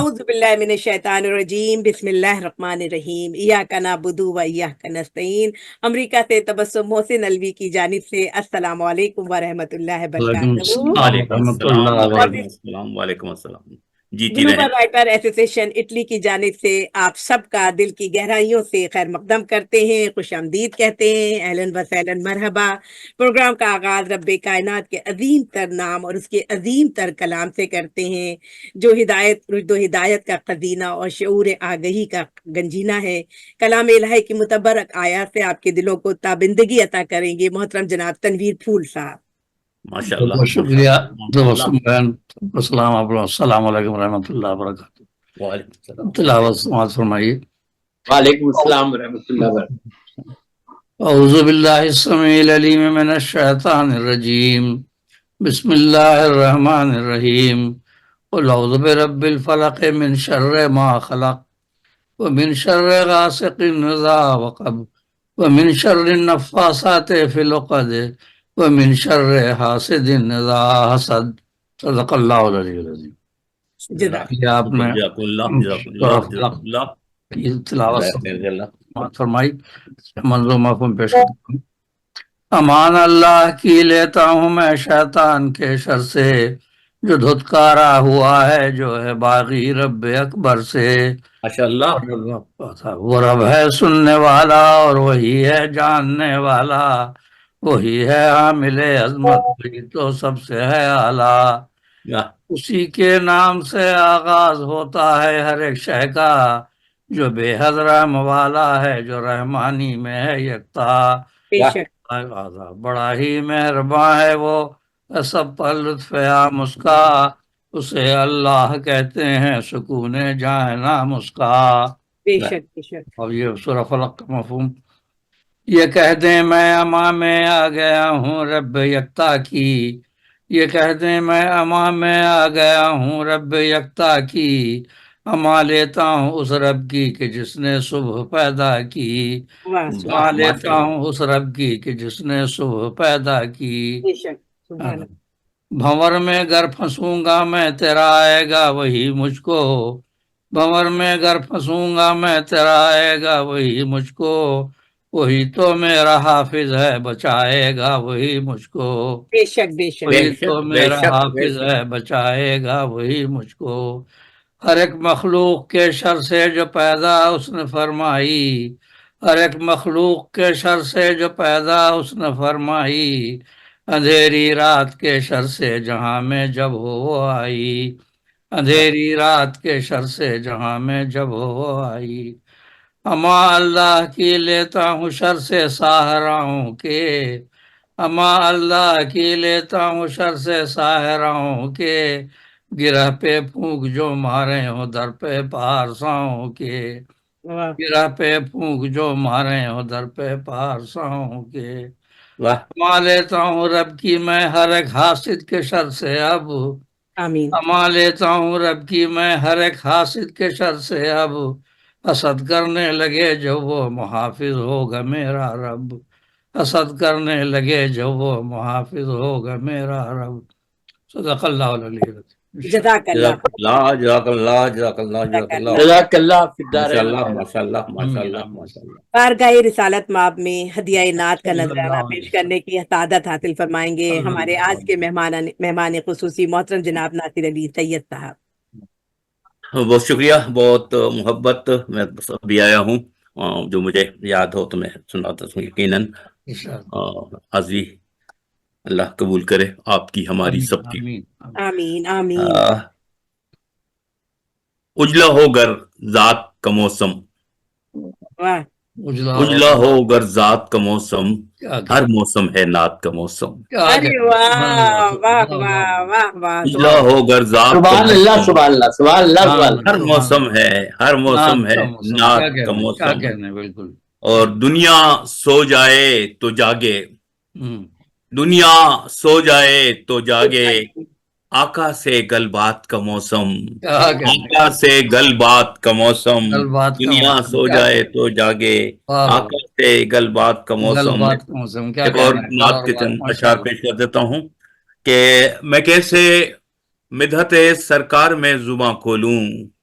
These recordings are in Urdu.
اعوذ باللہ من الشیطان الرجیم بسم اللہ الرحمن الرحیم ایاک نعبد و ایاک نستعین۔ امریکہ سے تبسم محسن الوی کی جانب سے السلام علیکم ورحمۃ اللہ وعلیکم وبرکاتہ۔ السلام ورحمۃ اللہ اور وبرکاتہ۔ وعلیکم السلام۔ جیتی گلوبل رہیں۔ رائٹر ایسوسی ایشن اٹلی کی جانب سے آپ سب کا دل کی گہرائیوں سے خیر مقدم کرتے ہیں، خوش آمدید کہتے ہیں، اہلاً و سہلاً مرحبا۔ پروگرام کا آغاز رب کائنات کے عظیم تر نام اور اس کے عظیم تر کلام سے کرتے ہیں، جو ہدایت، رشد و ہدایت کا خزینہ اور شعور آگہی کا گنجینہ ہے۔ کلام الہی کی متبرک آیات سے آپ کے دلوں کو تابندگی عطا کریں گے محترم جناب تنویر پھول صاحب۔ ماشاء اللہ، بہت شکریہ السلام علیکم ورحمۃ اللہ وبرکاتہ۔ وعلیکم السلام۔ تلاوت سماعت فرمائیے۔ وعلیکم السلام ورحمۃ اللہ وبرکاتہ۔ اعوذ باللہ السمیع العلیم من الشیطان الرجیم، بسم اللہ الرحمن الرحیم۔ قل اعوذ برب الفلق من شر ما خلق ومن شر غاسق اذا وقب ومن شر النفاثات فی العقد ومن شر حاسد اذا حسد۔ صدق اللہ العلی العظیم۔ یہ آپ نے جزاک اللہ، جزاک اللہ، جزاک اللہ۔ کی تلاوت جزاک اللہ۔ فرمائی، منظومہ کو پیش کرتا ہوں۔ امان اللہ کی لیتا ہوں میں شیطان کے شر سے، جو دھتکارا ہوا ہے جو ہے باغی رب اکبر سے۔ ماشاء اللہ۔ وہ رب ہے سننے والا اور وہی ہے جاننے والا، وہی ہے عامل عظمت، وہی تو سب سے ہے اعلیٰ۔ اسی کے نام سے آغاز ہوتا ہے ہر ایک شے کا، جو بے حد رحم والا ہے، جو رحمانی میں ہے یکتا۔ بے شک بڑا ہی مہرباں ہے وہ، سب پر لطف عام اس کا، اسے اللہ کہتے ہیں سکون جائے نام اس کا۔ بے شک بے شک۔ اب یہ سورہ فلق کا مفہوم، یہ کہہ دیں میں اما میں آ گیا ہوں رب یکتا کی، یہ کہہ دیں میں اما میں آ گیا ہوں رب یکتا کی، اما لیتا ہوں اس رب کی کہ جس نے صبح پیدا کی، اما لیتا ہوں اس رب کی کہ جس نے صبح پیدا کی۔ بے شک سبحان اللہ۔ بھنور میں گر پھنسوں گا میں تیرا آئے گا وہی مجھ کو، بھنور میں گر پھنسوں گا میں تیرا آئے گا وہی مجھ کو، وہی تو میرا حافظ ہے بچائے گا وہی مجھ کو، بے شک بے شک۔ وہی تو میرا حافظ ہے بچائے گا وہی مجھ کو۔ ہر ایک مخلوق کے شر سے جو پیدا اس نے فرمائی، ہر ایک مخلوق کے شر سے جو پیدا اس نے فرمائی، اندھیری رات کے شر سے جہاں میں جب ہو وہ آئی، اندھیری رات کے شر سے جہاں میں جب ہو وہ آئی۔ اما اللہ کی لیتا ہوں شر سے ساہراؤں کے، اما اللہ کی لیتا ہوں شر سے ساہراؤں کے، گرہ پہ پھونک جو مارے ہو در پہ پارساؤں کے، گرہ پہ پھونک جو مارے ہو در پہ پارساؤں کے۔ اما لیتا ہوں رب کی میں ہر ایک حاسد کے شر سے اب، آمین۔ اما لیتا ہوں رب کی میں ہر ایک حاسد کے شر سے اب، حسد کرنے لگے جب وہ محافظ ہوگا میرا رب، حسد کرنے لگے جب وہ محافظ ہوگا میرا رب۔ صدق اللہ العلی العظیم۔ جزاک اللہ۔ جزاک اللہ، جزاک اللہ، جزاک اللہ، جزاک اللہ فی ماشاء الدارین۔ اللہ، ماشاء اللہ، ماشاء اللہ، ماشاء اللہ۔ بارگاہ رسالت مآب میں ہدیہ نعت کا نذرانہ پیش کرنے کی سعادت حاصل فرمائیں گے ہمارے آج کے مہمان خصوصی محترم جناب ناصر علی سید صاحب۔ بہت شکریہ، بہت محبت۔ میں بس ابھی آیا ہوں، جو مجھے یاد ہو تو میں سناتا ہوں یقیناً۔ حاضری اللہ قبول کرے آپ کی، ہماری سب کی۔ آمین آمین۔ اجلا ہو گر ذات کا موسم، واہ اجلا ہو گر ذات کا موسم، ہر موسم ہے نعت کا موسم۔ ارے واہ واہ واہ واہ واہ۔ اجلا ہو گر ذات کا سبحان اللہ، موسم، سبحان اللہ، سبحان اللہ، سبحان اللہ۔ ہر موسم ہے، ہر موسم ہے نعت کا موسم۔ بالکل۔ اور دنیا سو جائے تو جاگے، دنیا سو جائے تو جاگے، آقا سے گل بات کا موسم، آقا سے گل بات کا موسم، دنیا سو جائے تو جاگے، آقا سے گل بات کا موسم۔ ایک اور نعت کے چند اشعار پیش کر دیتا ہوں کہ میں کیسے مدحت سرکار میں زباں کھولوں،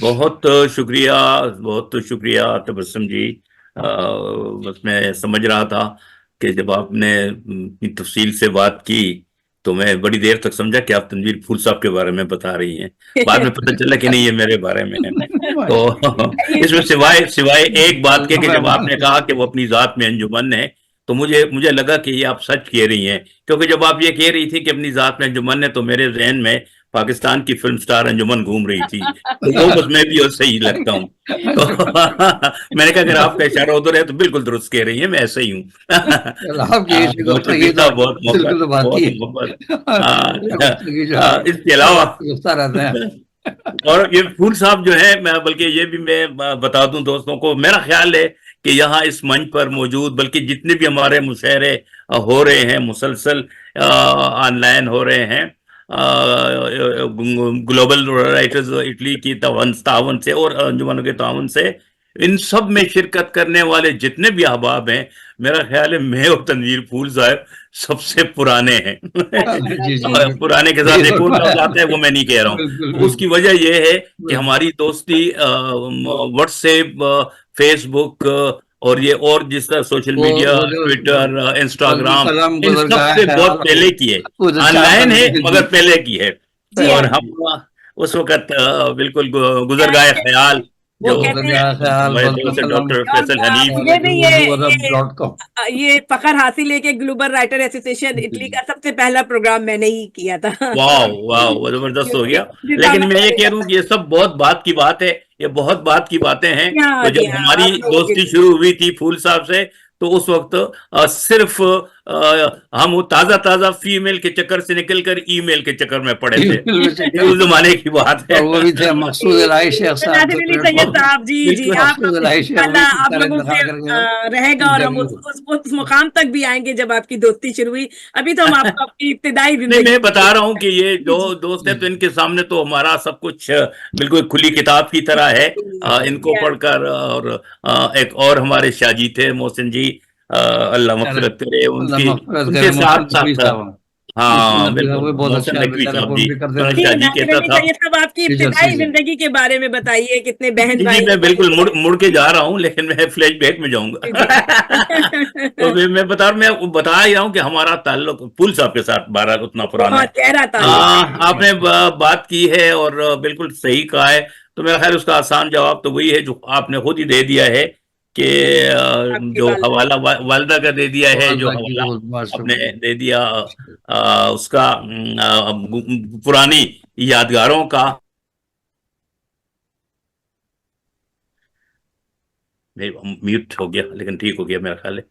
بہت شکریہ تبسم جی. بس میں سمجھ رہا تھا کہ جب آپ نے اتنی تفصیل سے بات کی تو میں بڑی دیر تک سمجھا کہ آپ تنویر پھول صاحب کے بارے میں بتا رہی ہیں. بعد میں پتہ چلا کہ نہیں، یہ میرے بارے میں ہے. تو اس میں سوائے ایک بات کے کہ جب آپ نے کہا کہ وہ اپنی ذات میں انجمن ہے تو مجھے لگا کہ یہ آپ سچ کہہ رہی ہیں، کیونکہ جب آپ یہ کہہ رہی تھی کہ اپنی ذات میں انجمن ہے تو میرے ذہن میں پاکستان کی فلم سٹار انجمن گھوم رہی تھی. تو وہ بس میں بھی ایسے ہی لگتا ہوں. تو میں نے کہا اگر آپ کا اشارہ ادھر ہے تو بالکل درست کہہ رہی ہیں، میں ایسے ہی ہوں. بہت شکریہ، بہت محبت. اس کے علاوہ اور یہ پھول صاحب جو ہے، بلکہ یہ بھی میں بتا دوں دوستوں کو، میرا خیال ہے کہ یہاں اس منچ پر موجود بلکہ جتنے بھی ہمارے مشاعرے ہو رہے ہیں مسلسل آن لائن ہو رہے ہیں گلوبل رائٹرز اٹلی کی تعاون سے اور انجمنوں کے تعاون سے، ان سب میں شرکت کرنے والے جتنے بھی احباب ہیں، میرا خیال ہے میں اور تنویر پھول صاحب سب سے پرانے ہیں. پرانے کے ساتھ ایک اور لفظ آتا ہے وہ میں نہیں کہہ رہا ہوں. اس کی وجہ یہ ہے کہ ہماری دوستی واٹس ایپ، فیس بک اور یہ اور جس طرح سوشل میڈیا، ٹویٹر، انسٹاگرام، ان سب سے بہت پہلے کی ہے. آن لائن ہے مگر پہلے کی ہے. اور ہم اس وقت بالکل گزر گئے خیال جو ڈاکٹر فیصل حنیف. یہ فخر حاصل ہے کہ گلوبل رائٹر ایسوسی ایشن اٹلی کا سب سے پہلا پروگرام میں نے ہی کیا تھا. واہ زبردست ہو گیا. لیکن میں یہ کہہ رہا ہوں کہ یہ سب بہت بات کی بات ہے، یہ بہت بات کی باتیں ہیں. تو جب ہماری دوستی شروع ہوئی تھی پھول صاحب سے تو اس وقت صرف ہم تازہ فیمیل کے چکر سے نکل کر ای میل کے چکر میں پڑے تھے. اس زمانے کی بات ہے. وہ بھی تھے مقصود الہی شیخ صاحب. جی آپ لوگوں سے رہے گا اور ہم اس مقام تک بھی آئیں گے جب آپ کی دوستی شروع ہوئی. ابھی تو ہم آپ کو اپنی ابتدائی میں بتا رہا ہوں کہ یہ جو دوست ہے تو ان کے سامنے تو ہمارا سب کچھ بالکل کھلی کتاب کی طرح ہے. ان کو پڑھ کر اور ایک اور ہمارے شاہ جی تھے محسن جی، اللہ مغفرت کرے، ان کے ساتھ ہاں بالکل محسن نقوی صاحب جی، شاہ جی کہتا تھا. آپ کی ابتدائی زندگی کے بارے میں بتائیے، کتنے بہن بھائی؟ میں بالکل مڑ کے جا رہا ہوں لیکن میں فلیش بیک میں جاؤں گا. تو میں بتا ہی رہا ہوں کہ ہمارا تعلق پھول صاحب کے ساتھ اتنا پرانا ہے. آپ نے بات کی ہے اور بالکل صحیح کہا ہے. تو میرا خیال اس کا آسان جواب تو وہی ہے جو آپ نے خود ہی دے دیا ہے کہ جو حوالہ والدہ کا دے دیا ہے، جو حوالہ آپ نے دے دیا اس کا پرانی یادگاروں کا. میوٹ ہو گیا لیکن ٹھیک ہو گیا میرا خیال ہے.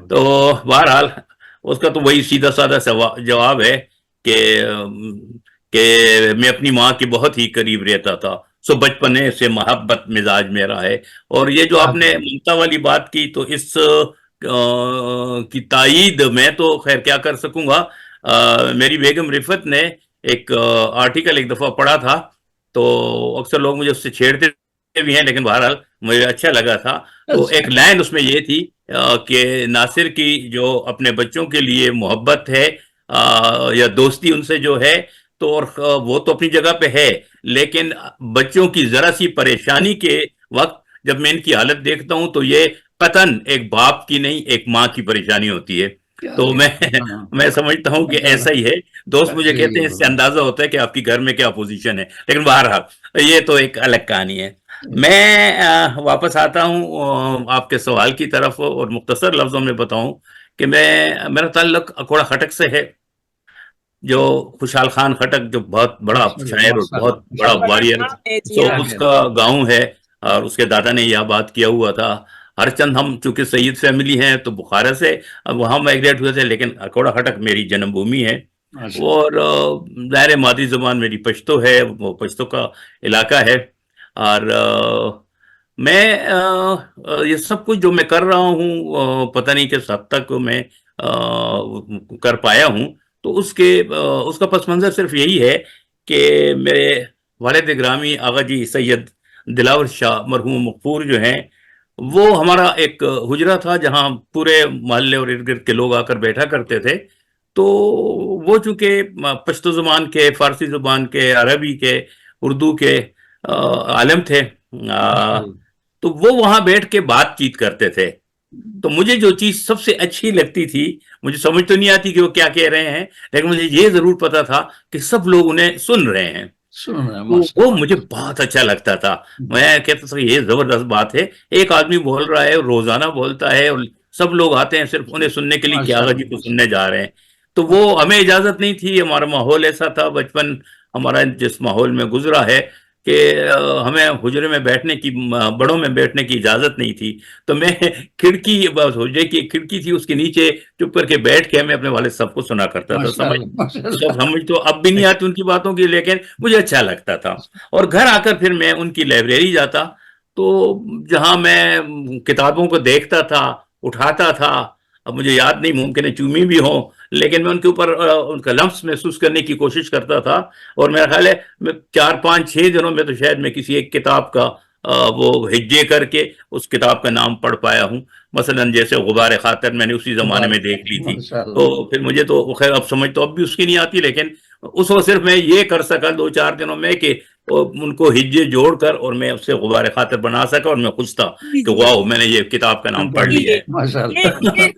تو بہرحال اس کا تو وہی سیدھا سادہ جواب ہے کہ میں اپنی ماں کی بہت ہی قریب رہتا تھا. سو بچپنے سے محبت مزاج میرا ہے. اور یہ جو آپ نے ممتا والی بات کی تو اس کی تائید میں تو خیر کیا کر سکوں گا. میری بیگم رفت نے ایک آرٹیکل ایک دفعہ پڑھا تھا تو اکثر لوگ مجھے اس سے چھیڑتے بھی ہیں لیکن بہرحال مجھے اچھا لگا تھا. تو ایک لائن اس میں یہ تھی کہ ناصر کی جو اپنے بچوں کے لیے محبت ہے یا دوستی ان سے جو ہے تو وہ تو اپنی جگہ پہ ہے، لیکن بچوں کی ذرا سی پریشانی کے وقت جب میں ان کی حالت دیکھتا ہوں تو یہ قطعاً ایک باپ کی نہیں ایک ماں کی پریشانی ہوتی ہے. تو میں سمجھتا ہوں کہ ایسا ہی ہے. دوست مجھے کہتے ہیں اس سے اندازہ ہوتا ہے کہ آپ کی گھر میں کیا پوزیشن ہے، لیکن بہرحال یہ تو ایک الگ کہانی ہے. میں واپس آتا ہوں آپ کے سوال کی طرف اور مختصر لفظوں میں بتاؤں کہ میرا تعلق اکوڑا خٹک سے ہے. جو خوشحال خان خٹک جو بہت بڑا شاعر اور بہت بڑا وارئر اس کا گاؤں ہے اور اس کے دادا نے یہ بات کیا ہوا تھا. ہر چند ہم چونکہ سید فیملی ہیں تو بخارا سے وہاں مائگریٹ ہوئے تھے، لیکن اکوڑا خٹک میری جنم بھومی ہے. اور ظاہر مادری زبان میری پشتو ہے، وہ پشتو کا علاقہ ہے. اور میں یہ سب کچھ جو میں کر رہا ہوں پتہ نہیں کس حد تک میں کر پایا ہوں. تو اس کا پس منظر صرف یہی ہے کہ میرے والد گرامی آغا جی سید دلاور شاہ مرحوم مغفور جو ہیں، وہ ہمارا ایک حجرہ تھا جہاں پورے محلے اور ارد گرد کے لوگ آ کر بیٹھا کرتے تھے. تو وہ چونکہ پشتو زبان کے، فارسی زبان کے، عربی کے، اردو کے عالم تھے، تو وہ وہاں بیٹھ کے بات چیت کرتے تھے. تو مجھے جو چیز سب سے اچھی لگتی تھی، مجھے سمجھ تو نہیں آتی کہ وہ کیا کہہ رہے ہیں، لیکن مجھے یہ ضرور پتا تھا کہ سب لوگ انہیں سن رہے ہیں. وہ مجھے بہت اچھا لگتا تھا. میں کہتا تھا یہ زبردست بات ہے، ایک آدمی بول رہا ہے، روزانہ بولتا ہے، اور سب لوگ آتے ہیں صرف انہیں سننے کے لیے کہ آغا جی کو سننے جا رہے ہیں. تو وہ ہمیں اجازت نہیں تھی، ہمارا ماحول ایسا تھا، بچپن ہمارا جس ماحول میں گزرا ہے کہ ہمیں حجرے میں بیٹھنے کی، بڑوں میں بیٹھنے کی اجازت نہیں تھی. تو میں کھڑکی، حجرے کی کھڑکی تھی، اس کے نیچے چپ کر کے بیٹھ کے میں اپنے والد صاحب کو سنا کرتا تھا. سمجھ تو اب بھی نہیں آتی ان کی باتوں کی، لیکن مجھے اچھا لگتا تھا. اور گھر آ کر پھر میں ان کی لائبریری جاتا، تو جہاں میں کتابوں کو دیکھتا تھا، اٹھاتا تھا. اب مجھے یاد نہیں، ممکن ہے چومی بھی ہوں، لیکن میں ان کے اوپر ان کا لمس محسوس کرنے کی کوشش کرتا تھا. اور میرا خیال ہے میں 4-5-6 دنوں میں تو شاید میں کسی ایک کتاب کا وہ ہجے کر کے اس کتاب کا نام پڑھ پایا ہوں. مثلا جیسے غبار خاطر میں نے اسی زمانے میں دیکھ لی تھی. تو پھر مجھے تو خیر اب سمجھ تو اب بھی اس کی نہیں آتی، لیکن اس وقت صرف میں یہ کر سکا 2-4 دنوں میں کہ ان کو ہجے جوڑ کر اور میں اس سے غبار خاطر بنا سکا، اور میں خوش تھا کہ واو میں نے یہ کتاب کا نام پڑھ لیا ہے.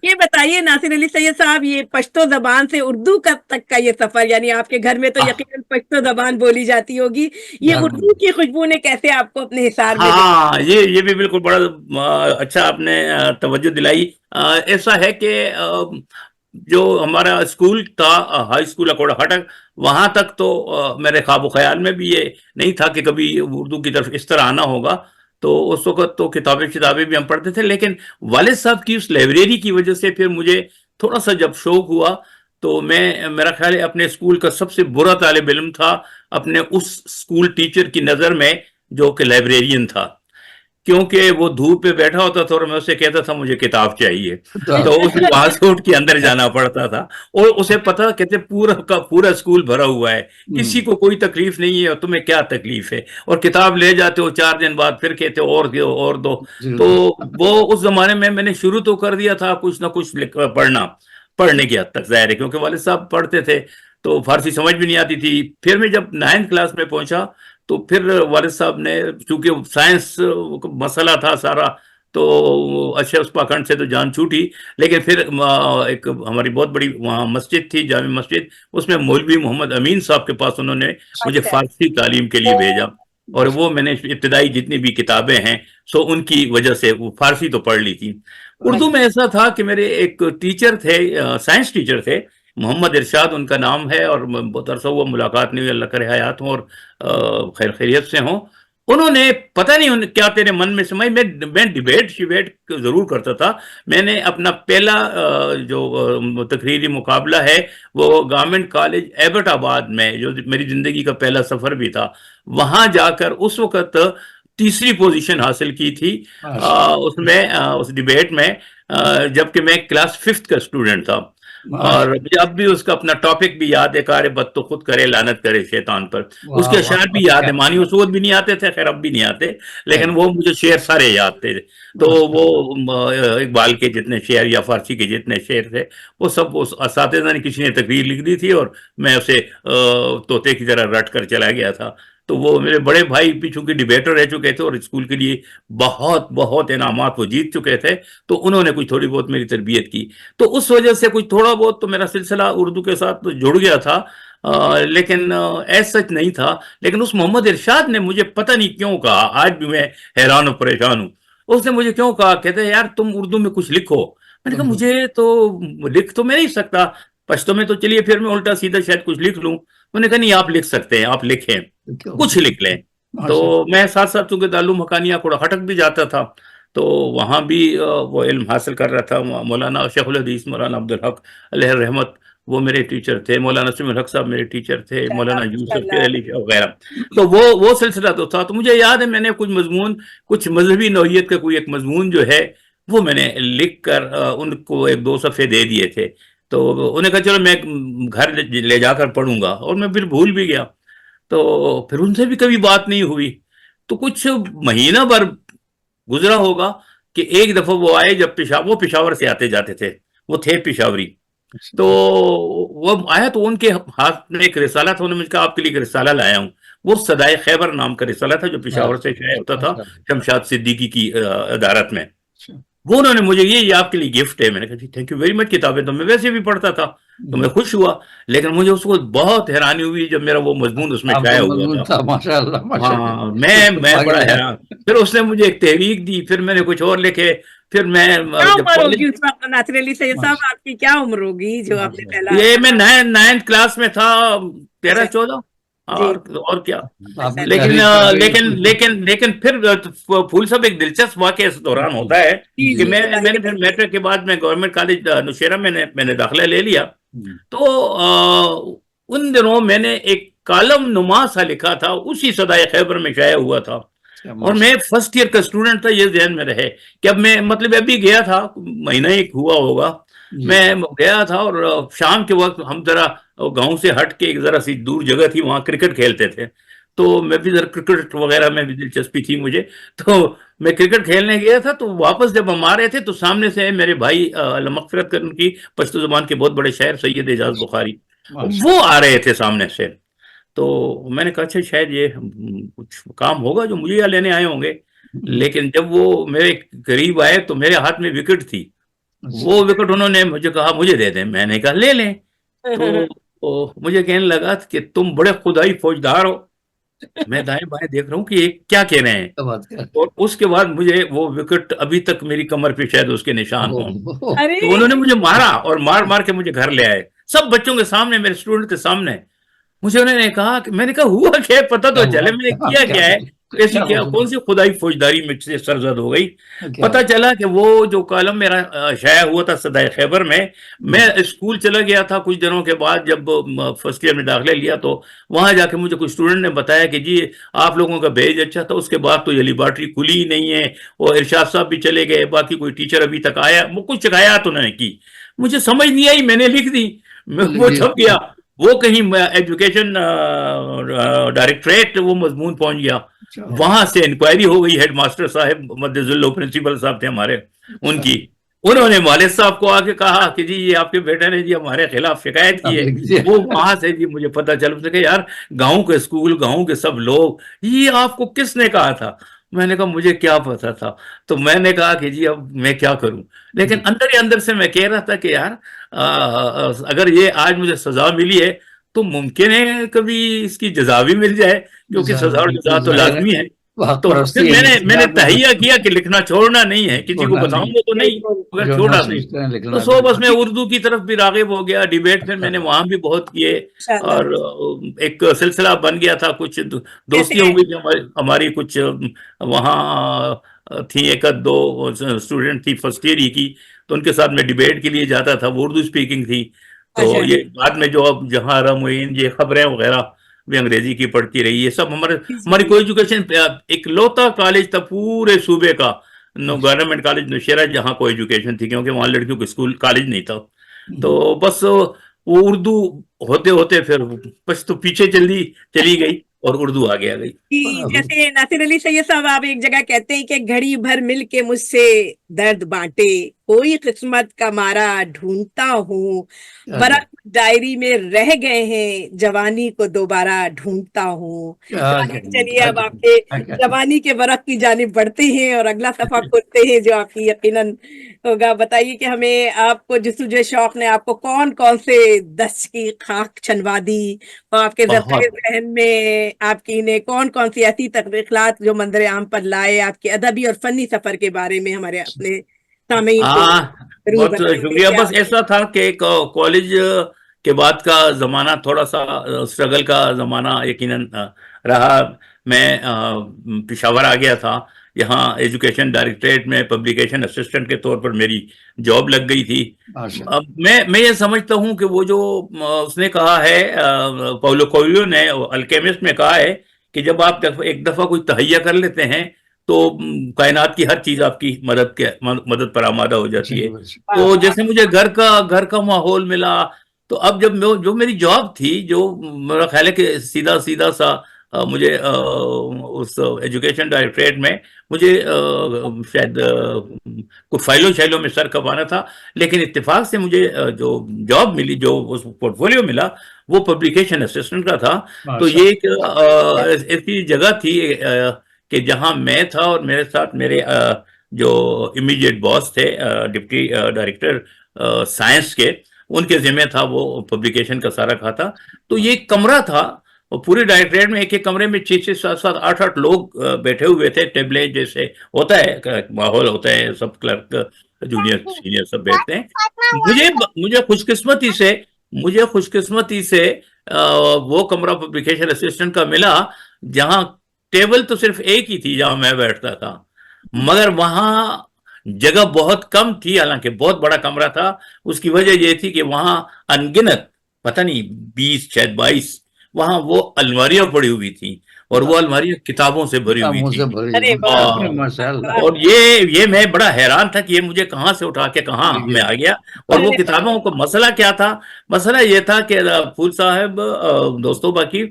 یہ بتائیے ناصر علی سید صاحب، یہ پشتو زبان سے اردو تک کا یہ سفر، یعنی آپ کے گھر میں تو یقیناً پشتو زبان بولی جاتی ہوگی، یہ اردو کی خوشبو نے کیسے آپ کو اپنے حصار میں؟ ہاں، یہ بھی بالکل بڑا اچھا آپ نے توجہ دلائی. ایسا ہے کہ جو ہمارا اسکول تھا، ہائی اسکول اکوڑا خٹک، وہاں تک تو میرے خواب و خیال میں بھی یہ نہیں تھا کہ کبھی اردو کی طرف اس طرح آنا ہوگا. تو اس وقت تو کتابیں بھی ہم پڑھتے تھے، لیکن والد صاحب کی اس لائبریری کی وجہ سے پھر مجھے تھوڑا سا جب شوق ہوا، تو میرا خیال ہے اپنے اسکول کا سب سے برا طالب علم تھا اپنے اس اسکول ٹیچر کی نظر میں جو کہ لائبریرین تھا، کیونکہ وہ دھوپ پہ بیٹھا ہوتا تھا اور میں اسے کہتا تھا مجھے کتاب چاہیے، تو اسے وہاں سے اٹھ کے اندر جانا پڑتا تھا. اور اسے پتا کہتے پورا کا پورا اسکول بھرا ہوا ہے، کسی کو کوئی تکلیف نہیں ہے، اور تمہیں کیا تکلیف ہے، اور کتاب لے جاتے ہو 4 دن بعد پھر کہتے اور دو اور دو. تو وہ اس زمانے میں نے شروع تو کر دیا تھا کچھ نہ کچھ پڑھنے کی حد تک، ظاہر ہے کیونکہ والد صاحب پڑھتے تھے تو فارسی سمجھ بھی نہیں آتی تھی. پھر میں جب 9th کلاس میں پہنچا تو پھر والد صاحب نے، چونکہ سائنس مسئلہ تھا سارا، تو اچھا اس پاکھنڈ سے تو جان چھوٹی، لیکن پھر ایک ہماری بہت بڑی وہاں مسجد تھی، جامع مسجد، اس میں مولوی محمد امین صاحب کے پاس انہوں نے مجھے فارسی تعلیم کے لیے بھیجا. اور وہ میں نے ابتدائی جتنی بھی کتابیں ہیں سو ان کی وجہ سے وہ فارسی تو پڑھ لی تھی. اردو میں ایسا تھا کہ میرے ایک ٹیچر تھے، سائنس ٹیچر تھے، محمد ارشاد ان کا نام ہے، اور بہت عرصہ ہوا ملاقات نہیں ہوئی، اللہ کرے حیات ہوں اور خیریت سے ہوں. انہوں نے پتہ نہیں کیا تیرے من میں سمجھ، میں ڈیبیٹ ضرور کرتا تھا. میں نے اپنا پہلا جو تقریری مقابلہ ہے وہ گورنمنٹ کالج ایبٹ آباد میں، جو میری زندگی کا پہلا سفر بھی تھا، وہاں جا کر اس وقت تیسری پوزیشن حاصل کی تھی اس میں، اس ڈیبیٹ میں، جبکہ میں کلاس 5th کا اسٹوڈنٹ تھا. اور مجھے اب بھی اس کا اپنا ٹاپک بھی یاد ہے، کار بد تو خود کرے لعنت کرے شیطان پر. اس کے اشعار بھی یاد ہے، مانی اس وقت بھی نہیں آتے تھے، خیر اب بھی نہیں آتے، لیکن وہ مجھے شعر سارے یاد تھے. تو وہ اقبال کے جتنے شعر یا فارسی کے جتنے شعر تھے وہ سب اس اساتذہ نے کسی نے تقریر لکھ دی تھی، اور میں اسے طوطے کی طرح رٹ کر چلا گیا تھا. تو وہ میرے بڑے بھائی بھی چونکہ ڈیبیٹر رہ چکے تھے اور اسکول کے لیے بہت انعامات وہ جیت چکے تھے، تو انہوں نے کچھ تھوڑی بہت میری تربیت کی. تو اس وجہ سے کچھ تھوڑا بہت تو میرا سلسلہ اردو کے ساتھ تو جڑ گیا تھا، لیکن ایسا سچ نہیں تھا. لیکن اس محمد ارشاد نے مجھے پتہ نہیں کیوں کہا، آج بھی میں حیران و پریشان ہوں. اس نے مجھے کیوں کہا، کہتے ہیں یار تم اردو میں کچھ لکھو. میں نے کہا مجھے تو لکھ تو میں نہیں سکتا، پشتو میں تو چلیے پھر میں الٹا سیدھا شاید کچھ لکھ لوں. میں نے کہا نہیں، آپ لکھ سکتے ہیں، آپ لکھیں، کچھ لکھ لیں. تو میں ساتھ ساتھ چونکہ دارالعلوم حقانیہ کوڑا خٹک بھی جاتا تھا، تو وہاں بھی وہ علم حاصل کر رہا تھا. مولانا شیخ الحدیث مولانا عبدالحق علیہ الرحمت وہ میرے ٹیچر تھے، مولانا نسیم الحق صاحب میرے ٹیچر تھے، مولانا یوسف علی وغیرہ. تو وہ سلسلہ تو تھا. تو مجھے یاد ہے میں نے کچھ مذہبی نوعیت کا کوئی ایک مضمون جو ہے وہ میں نے لکھ کر ان کو 1-2 صفحے دے دیے تھے. تو انہوں نے کہا چلو میں گھر لے جا کر پڑھوں گا، اور میں پھر بھول بھی گیا. تو پھر ان سے بھی کبھی بات نہیں ہوئی. تو کچھ مہینہ بھر گزرا ہوگا کہ ایک دفعہ وہ آئے، جب وہ پشاور سے آتے جاتے تھے، وہ تھے پشاوری. تو وہ آیا تو ان کے ہاتھ میں ایک رسالہ تھا، انہوں نے مجھے کہا آپ کے لیے ایک رسالہ لایا ہوں. وہ صدائے خیبر نام کا رسالہ تھا جو پشاور سے شائع ہوتا تھا شمشاد صدیقی کی ادارت میں. وہ انہوں نے مجھے یہ آپ کے لیے گفٹ ہے. میں نے کہا جی تھینک یو ویری مچ. کتابیں تو میں ویسے بھی پڑھتا تھا تو میں خوش ہوا, لیکن مجھے اس کو بہت حیرانی ہوئی جب میرا وہ مضمون اس میں شائع ہوا تھا. ہاں میں بڑا حیران. پھر اس نے مجھے ایک تحریک دی, پھر میں نے کچھ اور لکھے. پھر میں ناصر علی سید صاحب آپ کی کیا عمر ہوگی جو آپ نے پہلا؟ یہ میں 9th کلاس میں تھا, 13-14 اور کیا. لیکن پھر پھول صاحب ایک دلچسپ واقعہ اس دوران ہوتا ہے کہ میں نے پھر میٹرک کے بعد میں گورنمنٹ کالج نوشیرہ میں نے داخلہ لے لیا. تو ان دنوں میں نے ایک کالم نما سا لکھا تھا, اسی صدائے خیبر میں شائع ہوا تھا, اور میں فرسٹ ایئر کا اسٹوڈنٹ تھا. یہ ذہن میں رہے کہ اب میں مطلب ابھی گیا تھا, مہینہ ایک ہوا ہوگا, میں گیا تھا اور شام کے وقت ہم ذرا گاؤں سے ہٹ کے ایک ذرا سی دور جگہ تھی, وہاں کرکٹ کھیلتے تھے. تو میں بھی ذرا کرکٹ وغیرہ میں بھی دلچسپی تھی مجھے, تو میں کرکٹ کھیلنے گیا تھا. تو واپس جب ہم آ رہے تھے تو سامنے سے میرے بھائی اللہ مغفرت کرنے کی پشتو زبان کے بہت بڑے شاعر سید اعجاز بخاری, وہ آ رہے تھے سامنے سے. تو میں نے کہا اچھا شاید یہ کچھ کام ہوگا جو مجھے یہاں لینے آئے ہوں گے. لیکن جب وہ میرے قریب آئے تو میرے ہاتھ میں وکٹ تھی. وہ وکٹ انہوں نے مجھے کہا مجھے دے دیں. میں نے کہا لے لیں. تو مجھے کہنے لگا کہ تم بڑے خدائی فوجدار ہو. میں دائیں بائیں دیکھ رہا ہوں کہ یہ کیا کہہ رہے ہیں. اور اس کے بعد مجھے وہ وکٹ ابھی تک میری کمر پہ شاید اس کے نشان ہوں. تو انہوں نے مجھے مارا اور مار کے مجھے گھر لے آئے, سب بچوں کے سامنے, میرے اسٹوڈنٹ کے سامنے. مجھے انہوں نے کہا کہ میں نے کہا ہوا کیا ہے, پتہ تو چلے میں نے کیا ہے, ایسی کیا کون سی خدائی فوجداری مجھ سے سرزد ہو گئی. پتہ چلا کہ وہ جو کالم میرا شائع ہوا تھا صدائے خیبر میں اسکول چلا گیا تھا کچھ دنوں کے بعد. جب فرسٹ ایئر میں داخلہ لیا تو وہاں جا کے مجھے کچھ اسٹوڈنٹ نے بتایا کہ جی آپ لوگوں کا بیج اچھا تھا, اس کے بعد تو یہ لیبارٹری کھلی ہی نہیں ہے. اور ارشاد صاحب بھی چلے گئے, باقی کوئی ٹیچر ابھی تک آیا, وہ کچھ شکایات انہوں نے کی. مجھے سمجھ نہیں آئی, میں نے لکھ دی, وہ چھپ گیا. وہ کہیں ایجوکیشن ڈائریکٹریٹ وہ مضمون پہنچ گیا. وہاں سے انکوائری ہو گئی, ہیڈ ماسٹر صاحب مدذ اللہ پرنسپل صاحب تھے ہمارے, ان کی. انہوں نے والد صاحب کو آ کے کہا کہ جی یہ آپ کے بیٹے نے جی ہمارے خلاف شکایت کی ہے. وہ وہاں سے جی مجھے پتہ چلا کہ یار گاؤں کے اسکول, گاؤں کے سب لوگ, یہ آپ کو کس نے کہا تھا؟ میں نے کہا مجھے کیا پتا تھا. تو میں نے کہا کہ جی اب میں کیا کروں. لیکن اندر ہی اندر سے میں کہہ رہا تھا کہ یار اگر یہ آج مجھے سزا ملی ہے تو ممکن ہے کبھی اس کی جزا بھی مل جائے, کیونکہ سزا اور جزا تو لازمی ہے. تو پھر میں نے تہیہ کیا کہ لکھنا چھوڑنا نہیں ہے, کسی کو بتاؤں گا تو نہیں, مگر چھوڑا نہیں. تو سو بس میں اردو کی طرف بھی راغب ہو گیا. ڈیبیٹ پھر میں نے وہاں بھی بہت کیے, اور ایک سلسلہ بن گیا تھا. کچھ دوستی ہو گئی ہماری, کچھ وہاں تھی ایک دو اسٹوڈنٹ تھی فرسٹ ایئر ہی کی, تو ان کے ساتھ میں ڈیبیٹ کے لیے جاتا تھا. وہ اردو اسپیکنگ تھی. تو یہ بعد میں جو اب جہاں رموین یہ خبریں وغیرہ بھی انگریزی کی پڑھتی رہی. یہ سب ہماری کوئی ایجوکیشن ایک لوتا کالج تھا پورے صوبے کا, گورنمنٹ کالج نوشیرہ, جہاں کوئی ایجوکیشن تھی, کیونکہ وہاں لڑکیوں کے اسکول کالج نہیں تھا. تو بس وہ اردو ہوتے ہوتے پھر پشتو پیچھے چلی گئی اور اردو آگے آ گئی. جیسے ناصر علی سید صاحب آپ ایک جگہ کہتے ہیں کہ گھڑی بھر مل کے مجھ سے درد بانٹے, کوئی قسمت کا مارا ڈھونڈتا ہوں, برق ڈائری میں رہ گئے ہیں, جوانی کو دوبارہ ڈھونڈتا ہوں. چلیے اب آپ کے جوانی کے برق کی جانب بڑھتے ہیں اور اگلا صفحہ کھولتے ہیں جو آپ کی یقیناً ہوگا. بتائیے کہ ہمیں آپ کو جستجو شوق نے آپ کو کون کون سے دست کی خاک چھنوا دی, اور آپ کے ذہن میں آپ کی نے کون کون سی ایسی تخلیقات جو منظر عام پر لائے, آپ کے ادبی اور فنی سفر کے بارے میں ہمارے اپنے سامعین کو بہت شکریہ. بس ایسا تھا کہ کالج کے بعد کا زمانہ تھوڑا سا اسٹرگل کا زمانہ یقیناً رہا. میں پشاور آ گیا تھا, یہاں ایجوکیشن ڈائریکٹریٹ میں پبلیکیشن اسسٹنٹ کے طور پر میری جاب لگ گئی تھی. اب میں یہ سمجھتا ہوں کہ وہ جو اس نے کہا ہے, پاولو کوئلو نے الکیمسٹ میں کہا ہے کہ جب آپ ایک دفعہ کوئی تہیہ کر لیتے ہیں تو کائنات کی ہر چیز آپ کی مدد پر آمادہ ہو جاتی ہے. تو جیسے مجھے گھر کا ماحول ملا, تو اب جب جو میری جاب تھی, جو میرا خیال ہے کہ سیدھا سا مجھے اس ایجوکیشن ڈائریکٹریٹ میں مجھے شاید کچھ فائلوں میں سر کھپانا تھا, لیکن اتفاق سے مجھے جو جاب ملی, جو اس پورٹ فولیو ملا, وہ پبلیکیشن اسسٹنٹ کا تھا. تو یہ ایک ایسی جگہ تھی کہ جہاں میں تھا اور میرے ساتھ میرے جو امیڈیٹ باس تھے ڈپٹی ڈائریکٹر سائنس کے, ان کے ذمہ تھا وہ پبلیکیشن کا سارا کھاتا. تو یہ ایک کمرہ تھا, اور پورے ڈائریکٹریٹ میں ایک ایک کمرے میں 6 7 7 8 8 لوگ بیٹھے ہوئے تھے, ٹیبلیں جیسے ہوتا ہے ماحول ہوتا ہے, سب کلرک جونیئر سینئر سب بیٹھتے ہیں. مجھے خوش قسمتی سے وہ کمرہ پبلیکیشن اسسٹنٹ کا ملا جہاں ٹیبل تو صرف ایک ہی تھی جہاں میں بیٹھتا تھا, مگر وہاں جگہ بہت کم تھی, حالانکہ بہت بڑا کمرہ تھا. اس کی وجہ یہ تھی کہ وہاں انگنت پتہ نہیں 20 شاید 22 وہاں وہ الماریاں پڑی ہوئی تھیں, اور وہ الماریاں کتابوں سے بھری ہوئی تھی. اور یہ میں بڑا حیران تھا کہ یہ مجھے کہاں سے اٹھا کے کہاں میں آ گیا. اور وہ کتابوں کو مسئلہ کیا تھا؟ مسئلہ یہ تھا کہ پھول صاحب, دوستوں, باقی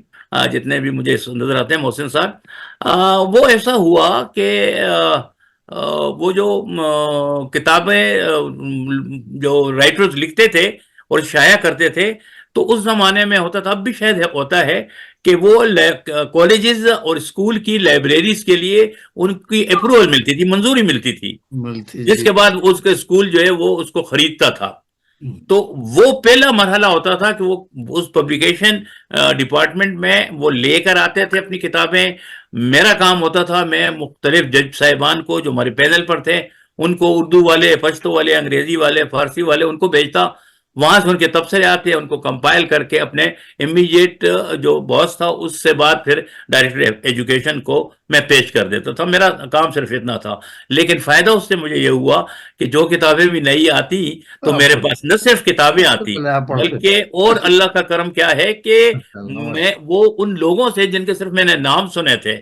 جتنے بھی مجھے نظر آتے ہیں, محسن صاحب, وہ ایسا ہوا کہ وہ جو کتابیں جو رائٹرز لکھتے تھے اور شائع کرتے تھے, تو اس زمانے میں ہوتا تھا, اب بھی شاید ہوتا ہے, کہ وہ کالجز اور اسکول کی لائبریریز کے لیے ان کی اپروول ملتی تھی, منظوری ملتی تھی, جس کے بعد اس کے اسکول جو ہے وہ اس کو خریدتا تھا. تو وہ پہلا مرحلہ ہوتا تھا کہ وہ اس پبلیکیشن ڈپارٹمنٹ میں وہ لے کر آتے تھے اپنی کتابیں. میرا کام ہوتا تھا, میں مختلف جج صاحبان کو جو ہمارے پینل پر تھے ان کو, اردو والے, پشتو والے, انگریزی والے, فارسی والے, ان کو بھیجتا. وہاں سے ان کے تبصرے آتے, ان کو کمپائل کر کے اپنے امیڈیٹ جو باس تھا اس سے بعد پھر ڈائریکٹر ایجوکیشن کو میں پیش کر دیتا تھا. میرا کام صرف اتنا تھا, لیکن فائدہ اس سے مجھے یہ ہوا کہ جو کتابیں بھی نہیں آتی تو میرے پاس نہ صرف کتابیں آتی, بلکہ اور اللہ کا کرم کیا ہے کہ میں وہ ان لوگوں سے جن کے صرف میں نے نام سنے تھے,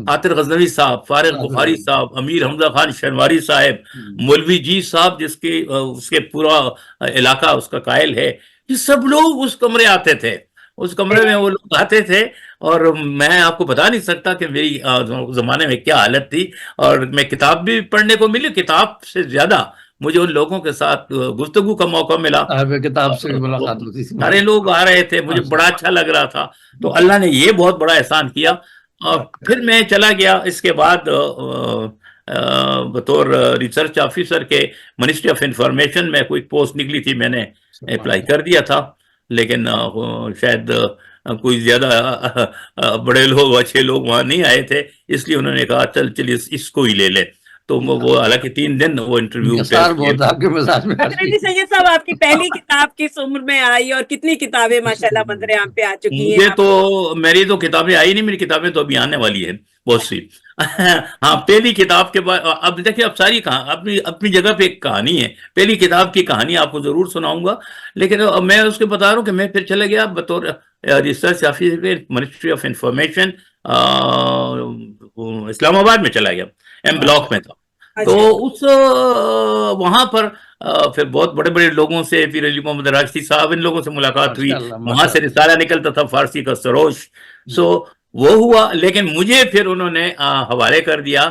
عاطر غزنوی صاحب, فارغ بخاری صاحب, امیر حمزہ خان شنواری صاحب, مولوی جی صاحب جس کی اس کے پورا علاقہ اس کا قائل ہے, یہ سب لوگ اس کمرے آتے تھے. اس کمرے میں وہ لوگ آتے تھے, اور میں آپ کو بتا نہیں سکتا کہ میری زمانے میں کیا حالت تھی. اور میں کتاب بھی پڑھنے کو ملی, کتاب سے زیادہ مجھے ان لوگوں کے ساتھ گفتگو کا موقع ملا, کتاب سے ملاقات ہوتی تھی, سارے لوگ آ رہے تھے, مجھے بڑا اچھا لگ رہا تھا. تو اللہ نے یہ بہت بڑا احسان کیا. اور پھر میں چلا گیا اس کے بعد بطور ریسرچ آفیسر کے منسٹری آف انفارمیشن میں کوئی پوسٹ نکلی تھی, میں نے اپلائی کر دیا تھا, لیکن شاید کوئی زیادہ بڑے لوگ, اچھے لوگ وہاں نہیں آئے تھے, اس لیے انہوں نے کہا چل اس کو ہی لے لے. تو وہ حالانکہ 3 دن وہ انٹرویو. سید صاحب, آپ کی پہلی کتاب کس عمر میں آئی اور کتنی کتابیں ماشاءاللہ منظر عام پہ آ چکی ہیں؟ مجھے تو میری تو کتابیں آئی نہیں, میری کتابیں تو ابھی آنے والی ہیں بہت سی. ہاں, پہلی کتاب کے بعد اب دیکھیں, اب ساری اپنی جگہ پہ ایک کہانی ہے. پہلی کتاب کی کہانی آپ کو ضرور سناؤں گا, لیکن میں اس کے بتا رہا ہوں کہ میں پھر چلا گیا بطور research officer ministry of information, Islamabad میں چلا گیا, ایم بلاک میں تھا. تو اس وہااں پر پھر بہت بڑے بڑے لوگوں سے, پیر علی محمد راشدی صاحب, ان لوگوں سے ملاقات ہوئی. وہاں سے رسالہ نکلتا تھا فارسی کا, سروش. وہ ہوا, لیکن مجھے پھر انہوں نے حوالے کر دیا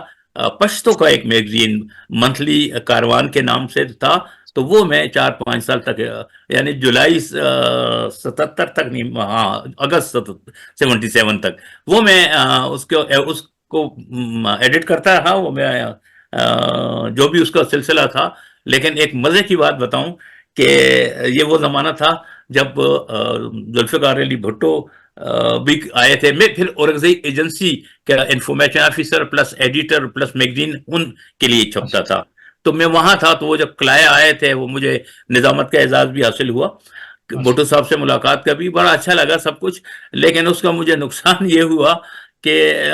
پشتو کا ایک میگزین, منتھلی کاروان کے نام سے تھا. تو وہ میں 4-5 سال تک, یعنی جولائی 77 تک نہیں, ہاں اگست 77 تک وہ میں اس کو ایڈٹ کرتا رہا. وہ میں جو بھی اس کا سلسلہ تھا. لیکن ایک مزے کی بات بتاؤں کہ یہ وہ زمانہ تھا جب ذوالفقار علی بھٹو بھی آئے تھے. میں پھر اورنگزئی ایجنسی کا information officer plus editor plus magazine ان کے لیے چھپتا تھا. تو میں وہاں تھا. تو وہ جب کلائے آئے تھے, وہ مجھے نظامت کا اعزاز بھی حاصل ہوا. بھٹو صاحب سے ملاقات کا بھی بڑا اچھا لگا سب کچھ, لیکن اس کا مجھے نقصان یہ ہوا کہ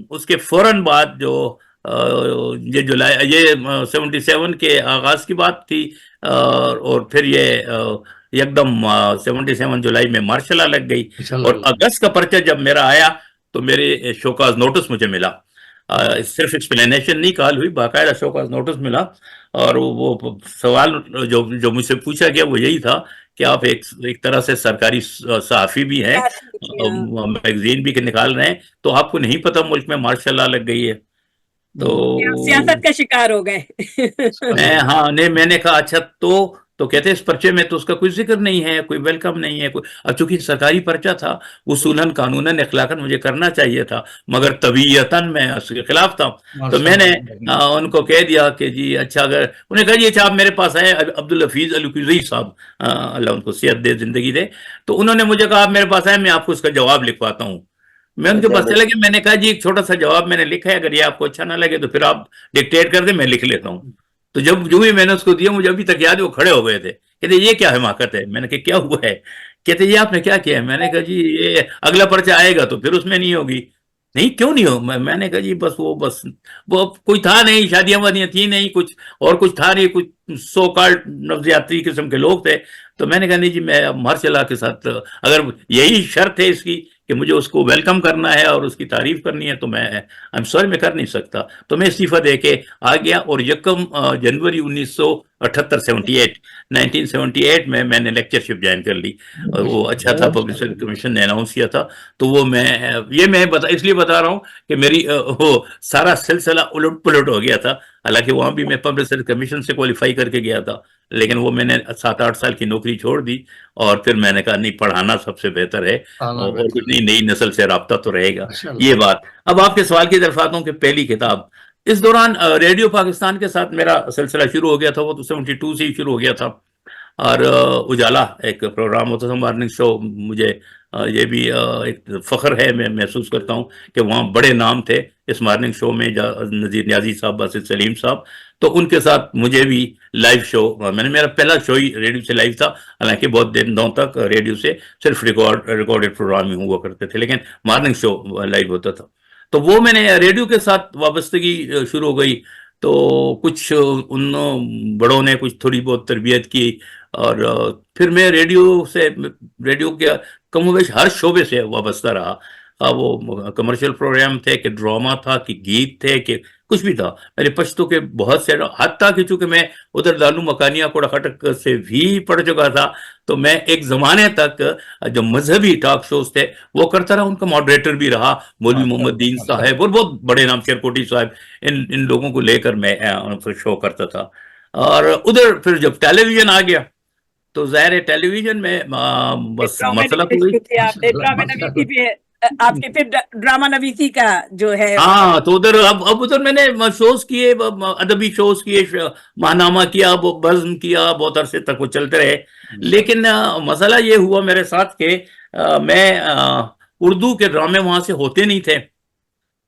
اس کے فوراً بعد جو یہ جولائی, یہ 77 کے آغاز کی بات تھی, اور پھر یہ یکدم 77 جولائی میں مارشل لا لگ گئی. اور اگست کا پرچہ جب میرا آیا تو میرے شوکاز نوٹس مجھے ملا. صرف ایکسپلینیشن نہیں کال ہوئی, باقاعدہ شوکاز نوٹس ملا. اور وہ سوال جو مجھ سے پوچھا گیا وہ یہی تھا کہ آپ ایک طرح سے سرکاری صحافی بھی ہیں, میگزین بھی نکال رہے ہیں, تو آپ کو نہیں پتا ملک میں مارشل لا لگ گئی ہے. تو سیاست کا شکار ہو گئے. ہاں, نہیں, میں نے کہا اچھا, تو تو کہتے اس پرچے میں تو اس کا کوئی ذکر نہیں ہے, کوئی ویلکم نہیں ہے, کوئی. اب چونکہ سرکاری پرچہ تھا, اصولاً قانوناً اخلاقاً مجھے کرنا چاہیے تھا, مگر طبیعتاً میں اس کے خلاف تھا. تو میں نے ان کو کہہ دیا کہ جی اچھا, اگر انہیں کہا جی اچھا آپ میرے پاس آئے, عبدالحفیظ القزئی صاحب اللہ ان کو صحت دے, زندگی دے, تو انہوں نے مجھے کہا آپ میرے پاس آئے, میں آپ کو اس کا جواب لکھواتا ہوں. میں ان کے پاس چلا گیا, میں نے کہا جی ایک چھوٹا سا جواب میں نے لکھا ہے, اگر یہ آپ کو اچھا نہ لگے تو پھر آپ ڈکٹیٹ کر دیں, میں لکھ لیتا ہوں. تو جب جو ہی میں نے اس کو دیا, مجھے ابھی تک یاد ہے, وہ کھڑے ہو گئے تھے, کہتے یہ کیا حماقت ہے. میں نے کہا کیا ہوا ہے؟ کہتے یہ آپ نے کیا کیا ہے. میں نے کہا جی یہ اگلا پرچہ آئے گا تو پھر اس میں نہیں ہوگی. نہیں کیوں نہیں ہو؟ میں نے کہا جی بس وہ کوئی تھا نہیں, شادیاں وادیاں تھیں نہیں, کچھ اور کچھ تھا نہیں, کچھ سو کالڈ نفسیاتی قسم کے لوگ تھے. تو میں نے کہا نہیں جی میں مارشل کے ساتھ, اگر یہی شرط ہے اس کی کہ مجھے اس کو ویلکم کرنا ہے اور اس کی تعریف کرنی ہے, تو میں I'm sorry میں کر نہیں سکتا. تو میں استعفیٰ دے کے آ گیا, اور 1 جنوری 1978 میں نے لیکچرشپ جوائن کر لی. اور وہ اچھا تھا, پبلک سروس کمیشن نے اناؤنس کیا تھا. تو وہ میں اس لیے بتا رہا ہوں کہ میری وہ سارا سلسلہ الٹ پلٹ ہو گیا تھا. حالانکہ وہاں بھی میں پبلک سروس کمیشن سے کوالیفائی کر کے گیا تھا, لیکن وہ میں نے 7-8 سال کی نوکری چھوڑ دی, اور پھر میں نے کہا نہیں پڑھانا سب سے بہتر ہے, اور کچھ نہیں, نئی نسل سے رابطہ تو رہے گا. یہ بات. اب آپ کے سوال کی طرف آتا ہوں کہ پہلی کتاب, اس دوران ریڈیو پاکستان کے ساتھ میرا سلسلہ شروع ہو گیا تھا. وہ تو 72 سے ہی شروع ہو گیا تھا, اور اجالا ایک پروگرام ہوتا تھا, مارننگ شو. مجھے یہ بھی ایک فخر ہے, میں محسوس کرتا ہوں کہ وہاں بڑے نام تھے اس مارننگ شو میں, نذیر نیازی صاحب, باسط سلیم صاحب. تو ان کے ساتھ مجھے بھی لائیو شو, میں نے میرا پہلا شو ہی ریڈیو سے لائیو تھا. حالانکہ بہت دنوں تک ریڈیو سے صرف ریکارڈڈ پروگرام ہی ہوا کرتے تھے, لیکن مارننگ شو لائیو ہوتا تھا. تو وہ میں نے ریڈیو کے ساتھ وابستگی شروع ہو گئی. تو کچھ ان بڑوں نے کچھ تھوڑی بہت تربیت کی, اور پھر میں ریڈیو کے کم و بیش ہر شعبے سے وابستہ رہا. وہ کمرشل پروگرام تھے کہ ڈرامہ تھا کہ گیت تھے کہ کچھ بھی تھا. میرے پشتو کے بہت سے, حتیٰ کہ چونکہ میں ادھر دارالو مکانیہ کوڑا خٹک سے بھی پڑھ چکا تھا, تو میں ایک زمانے تک جو مذہبی ٹاک شوز تھے وہ کرتا رہا. ان کا ماڈریٹر بھی رہا, مولوی محمد دین صاحب اور بہت بڑے نام, شیرکوٹی صاحب, ان لوگوں کو لے کر میں شو کرتا تھا. اور ادھر پھر جب ٹیلی ویژن آ گیا تو ظاہر ٹیلی ویژن میں بس مسئلہ آپ کے پھر ڈرامہ نویسی کا جو ہے, ہاں, تو ادھر اب ادھر میں نے شوز کیے, ادبی شوز کیے, ماہنامہ کیا, بزم کیا, بہت عرصے تک وہ چلتے رہے. لیکن مسئلہ یہ ہوا میرے ساتھ کہ میں اردو کے ڈرامے وہاں سے ہوتے نہیں تھے.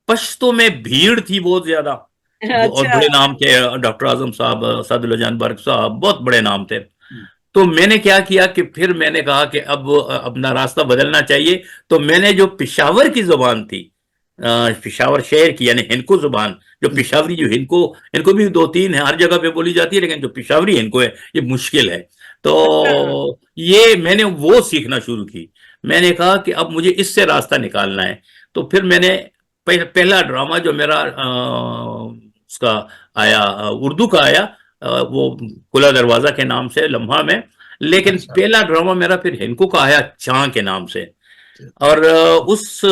پشتو میں بھیڑ تھی بہت زیادہ, اور بڑے نام تھے, ڈاکٹر اعظم صاحب, سعد اللہ جان برق صاحب, بہت بڑے نام تھے. تو میں نے کیا کیا کہ پھر میں نے کہا کہ اب اپنا راستہ بدلنا چاہیے. تو میں نے جو پشاور کی زبان تھی, پشاور شہر کی, یعنی ہندکو زبان, جو پشاوری, جو ہندکو بھی 2-3 ہیں, ہر جگہ پہ بولی جاتی ہے, لیکن جو پشاوری ہندکو ہے یہ مشکل ہے. تو یہ میں نے وہ سیکھنا شروع کی. میں نے کہا کہ اب مجھے اس سے راستہ نکالنا ہے. تو پھر میں نے پہلا ڈرامہ جو میرا اس کا آیا, اردو کا آیا, وہ کھلا دروازہ کے نام سے, لمحہ میں. لیکن پہلا ڈرامہ میرا پھر ہندکو کا آیا, چاں کے نام سے. اور اس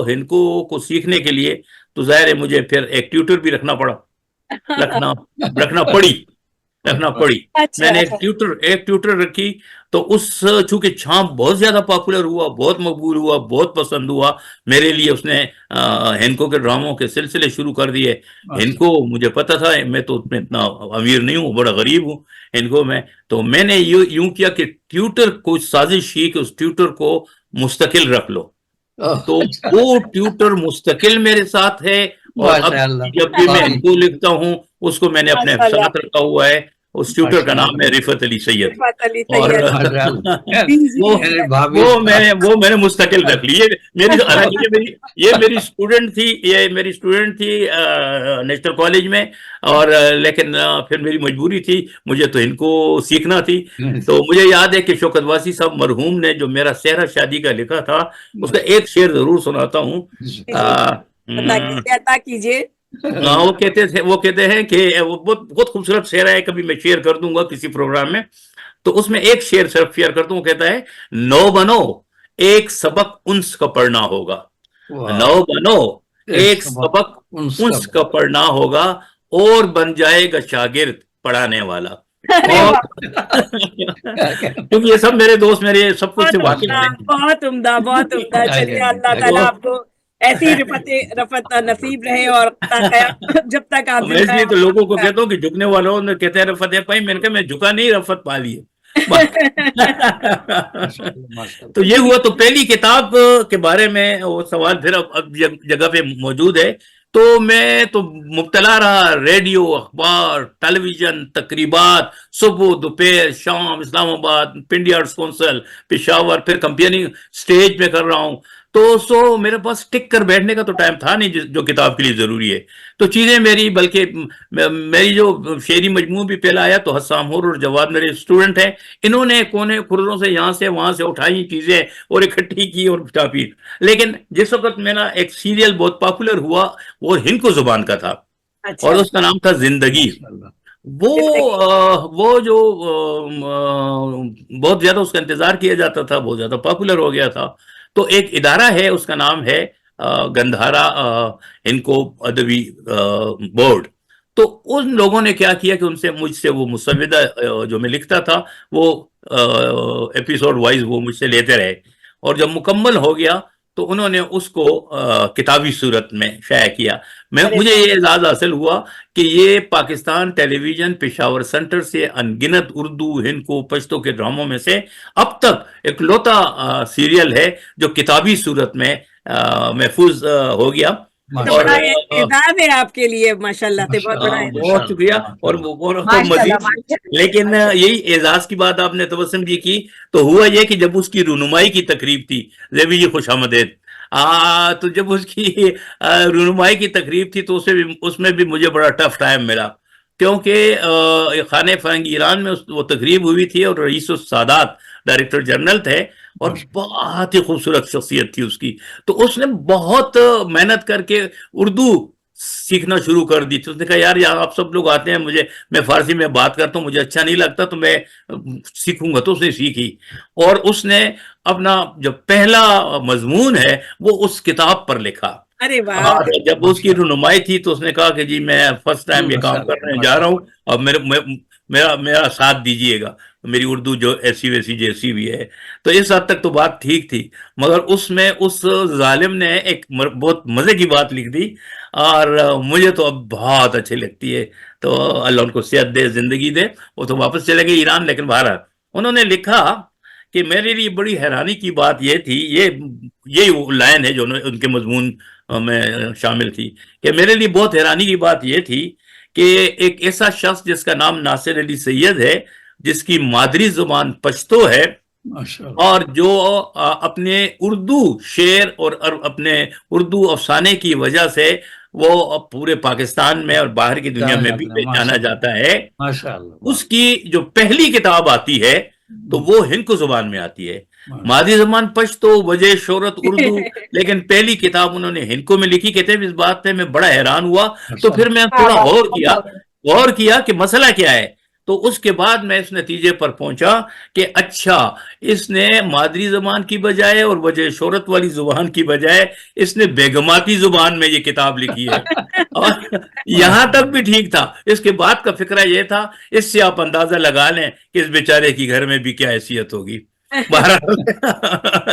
ہندکو کو سیکھنے کے لیے تو ظاہر ہے مجھے پھر ایک ٹیوٹر بھی رکھنا پڑی. میں نے ایک ٹیوٹر رکھی. تو اس چونکہ چھانپ بہت زیادہ پاپولر ہوا, بہت مقبول ہوا, بہت پسند ہوا میرے لیے. اس نے ہندکو کے ڈراموں کے سلسلے شروع کر دیے. ہندکو مجھے پتا تھا, میں تو اتنا امیر نہیں ہوں, بڑا غریب ہوں ہندکو میں. تو میں نے یوں کیا کہ ٹیوٹر کو سازش کی کہ اس ٹیوٹر کو مستقل رکھ لو. تو وہ ٹیوٹر مستقل میرے ساتھ ہے, اور اب جب بھی میں ہندکو لکھتا ہوں اس کو میں نے اپنے ساتھ رکھا ہوا ہے. اس ٹیوٹر کا نام ہے رفعت علی سید, اور وہ میں نے مستقل رکھ لی. یہ میری اسٹوڈنٹ تھی نیشنل کالج میں, اور لیکن پھر میری مجبوری تھی, مجھے تو ان کو سیکھنا تھی. تو مجھے یاد ہے کہ شوکت واسی صاحب مرحوم نے جو میرا سہرا شادی کا لکھا تھا, اس کا ایک شعر ضرور سناتا ہوں. کیجیے. وہ کہتے ہیں کہ وہ بہت خوبصورت شعر ہے, کبھی میں شیئر کر دوں گا کسی پروگرام میں. تو اس میں ایک شعر صرف شیئر کرتا ہوں. وہ کہتا ہے, نو بنو ایک سبق انس کا پڑھنا ہوگا, نو بنو ایک سبق انس کا پڑھنا ہوگا, اور بن جائے گا شاگرد پڑھانے والا. اور کیونکہ یہ سب میرے دوست میرے سب کچھ سے واقف ہیں. بہت عمدہ بہت عمدہ. چلیے اللہ تعالیٰ آپ کو ایسی رفت نصیب رہے اور جب تک آپ میں اس لیے تو لوگوں کو کہتا ہوں کہ جھکنے والوں نے کہتے ہیں رفت ہے پائی, میں نے کہا میں جھکا نہیں, رفت پا لی ہے. تو یہ ہوا. تو پہلی کتاب کے بارے میں وہ سوال پھر اب جگہ پہ موجود ہے. تو میں تو مبتلا رہا, ریڈیو, اخبار, ٹیلی ویژن, تقریبات, صبح دوپہر شام, اسلام آباد, پنڈی آرٹس کونسل, پشاور, پھر کمپیننگ اسٹیج پہ کر رہا ہوں. تو سو میرے پاس ٹک کر بیٹھنے کا تو ٹائم تھا نہیں جو کتاب کے لیے ضروری ہے. تو چیزیں میری, بلکہ میری جو شعری مجموع بھی پہلا آیا تو حسام حور اور جواد میرے اسٹوڈنٹ ہیں, انہوں نے کونے خردوں سے یہاں سے وہاں سے اٹھائی چیزیں اور اکٹھی کی اور چھاپی. لیکن جس وقت میرا ایک سیریل بہت پاپولر ہوا وہ ہندکو زبان کا تھا اور اس کا نام تھا زندگی. وہ جو بہت زیادہ اس کا انتظار کیا جاتا تھا, بہت زیادہ پاپولر ہو گیا تھا. تو ایک ادارہ ہے, اس کا نام ہے گندھارا ہندکو ادبی بورڈ. تو ان لوگوں نے کیا کیا کہ ان سے مجھ سے وہ مسودہ جو میں لکھتا تھا وہ ایپیسوڈ وائز وہ مجھ سے لیتے رہے, اور جب مکمل ہو گیا تو انہوں نے اس کو کتابی صورت میں شائع کیا. مجھے یہ اعزاز حاصل ہوا کہ یہ پاکستان ٹیلی ویژن پشاور سینٹر سے انگنت اردو, ہندکو, پشتو کے ڈراموں میں سے اب تک اکلوتا سیریل ہے جو کتابی صورت میں محفوظ ہو گیا. اور اعزاز ہے آپ کے لیے, ماشاءاللہ سے بہت بڑا ہے. بہت شکریہ. اور مزید لیکن یہی اعزاز کی بات آپ نے تبسم جی کی, تو ہوا یہ کہ جب اس کی رونمائی کی تقریب تھی, زیبی جی خوش آمدید, تو جب اس کی رونمائی کی تقریب تھی تو اس میں بھی مجھے بڑا ٹف ٹائم ملا, کیونکہ خانہ فرنگی ایران میں وہ تقریب ہوئی تھی اور رئیس السادات ڈائریکٹر جنرل تھے اور بہت ہی خوبصورت شخصیت تھی اس کی. تو اس نے بہت محنت کر کے اردو سیکھنا شروع کر دی. تو اس نے کہا یار آپ سب لوگ آتے ہیں, میں فارسی میں بات کرتا ہوں, مجھے اچھا نہیں لگتا, تو میں سیکھوں گا. تو اس نے سیکھی اور اس نے اپنا جو پہلا مضمون ہے وہ اس کتاب پر لکھا. جب اس کی رونمائی تھی تو اس نے کہا کہ جی میں فرسٹ ٹائم یہ کام کرنے جا رہا ہوں اور میرا ساتھ دیجئے گا, میری اردو جو ایسی ویسی جیسی بھی ہے. تو اس حد تک تو بات ٹھیک تھی, مگر اس میں اس ظالم نے ایک بہت مزے کی بات لکھ دی اور مجھے تو اب بہت اچھی لگتی ہے. تو اللہ ان کو صحت دے, زندگی دے. وہ تو واپس چلے گئے ایران, لیکن بہرحال انہوں نے لکھا کہ میرے لیے بڑی حیرانی کی بات یہ تھی, یہی لائن ہے جو ان کے مضمون میں شامل تھی, کہ میرے لیے بہت حیرانی کی بات یہ تھی کہ ایک ایسا شخص جس کا نام ناصر علی سید ہے, جس کی مادری زبان پشتو ہے اور جو اپنے اردو شعر اور اپنے اردو افسانے کی وجہ سے وہ پورے پاکستان میں اور باہر کی دنیا میں بھی پہچانا جاتا ہے. اس کی جو پہلی کتاب آتی ہے تو وہ ہندکو زبان میں آتی ہے, مادری زبان پشتو, وجہ شہرت اردو, لیکن پہلی کتاب انہوں نے ہندکو میں لکھی. کہتے ہیں اس بات پہ میں بڑا حیران ہوا. تو پھر میں تھوڑا غور کیا کہ مسئلہ کیا ہے. تو اس کے بعد میں اس نتیجے پر پہنچا کہ اچھا, اس نے مادری زبان کی بجائے اور وجہ شہرت والی زبان کی بجائے اس نے بیگماتی زبان میں یہ کتاب لکھی ہے. اور یہاں تک بھی ٹھیک تھا. اس کے بعد کا فکرہ یہ تھا, اس سے آپ اندازہ لگا لیں کہ اس بیچارے کی گھر میں بھی کیا حیثیت ہوگی.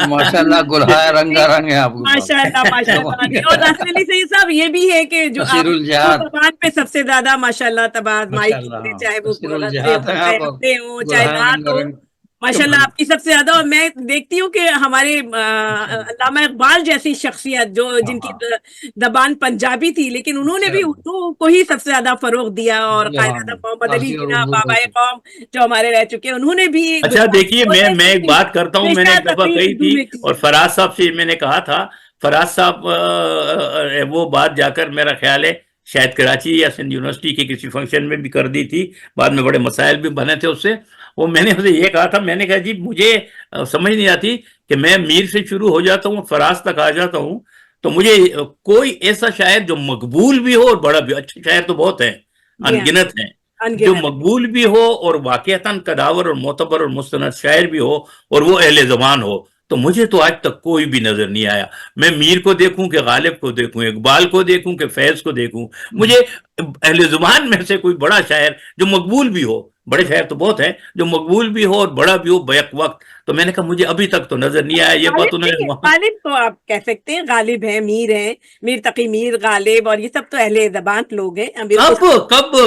ماشاءاللہ گلہائے رنگا رنگ ہے آپ کو. ماشاءاللہ. اور ناصر علی سید صاحب یہ بھی ہے کہ جو زبان پہ سب سے زیادہ ماشاءاللہ تبادمائی کرتے, چاہے وہ چاہے نعت ہو, ماشاءاللہ آپ کی سب سے زیادہ. اور میں دیکھتی ہوں کہ ہمارے علامہ اقبال جیسی شخصیت جو جن کی زبان پنجابی تھی لیکن انہوں نے بھی اردو کو ہی سب سے زیادہ فروغ دیا, اور قائد محمد علی جناح بابائے قوم جو ہمارے رہ چکے انہوں نے بھی. اچھا دیکھیے, میں ایک بات کرتا ہوں, میں نے ایک دفعہ کہی تھی اور فراز صاحب سے میں نے کہا تھا, فراز صاحب وہ بات جا کر میرا خیال ہے شاید کراچی یا سندھ یونیورسٹی کی کسی فنکشن میں بھی کر دی تھی, بعد میں بڑے مسائل بھی بنے تھے اس سے. وہ میں نے اسے یہ کہا تھا, میں نے کہا جی مجھے سمجھ نہیں آتی کہ میں میر سے شروع ہو جاتا ہوں, فراز تک آ جاتا ہوں, تو مجھے کوئی ایسا شاعر جو مقبول بھی ہو اور بڑا بھی, اچھے شاعر تو بہت ہیں, انگنت ہیں, جو مقبول بھی ہو اور واقعتاً قداور اور معتبر اور مستند شاعر بھی ہو اور وہ اہل زبان ہو, تو مجھے تو آج تک کوئی بھی نظر نہیں آیا. میں میر کو دیکھوں کہ غالب کو دیکھوں, اقبال کو دیکھوں کہ فیض کو دیکھوں, مجھے اہل زبان میں سے کوئی بڑا شاعر جو مقبول بھی ہو, بڑے شاعر تو بہت ہیں, جو مقبول بھی ہو اور بڑا بھی ہو بیک وقت, تو میں نے کہا مجھے ابھی تک تو نظر نہیں آیا. یہ بات انہوں نے غالب تو آپ کہہ سکتے ہیں, غالب ہیں, میر تقی میر غالب, اور یہ سب تو اہل زبان لوگ ہیں.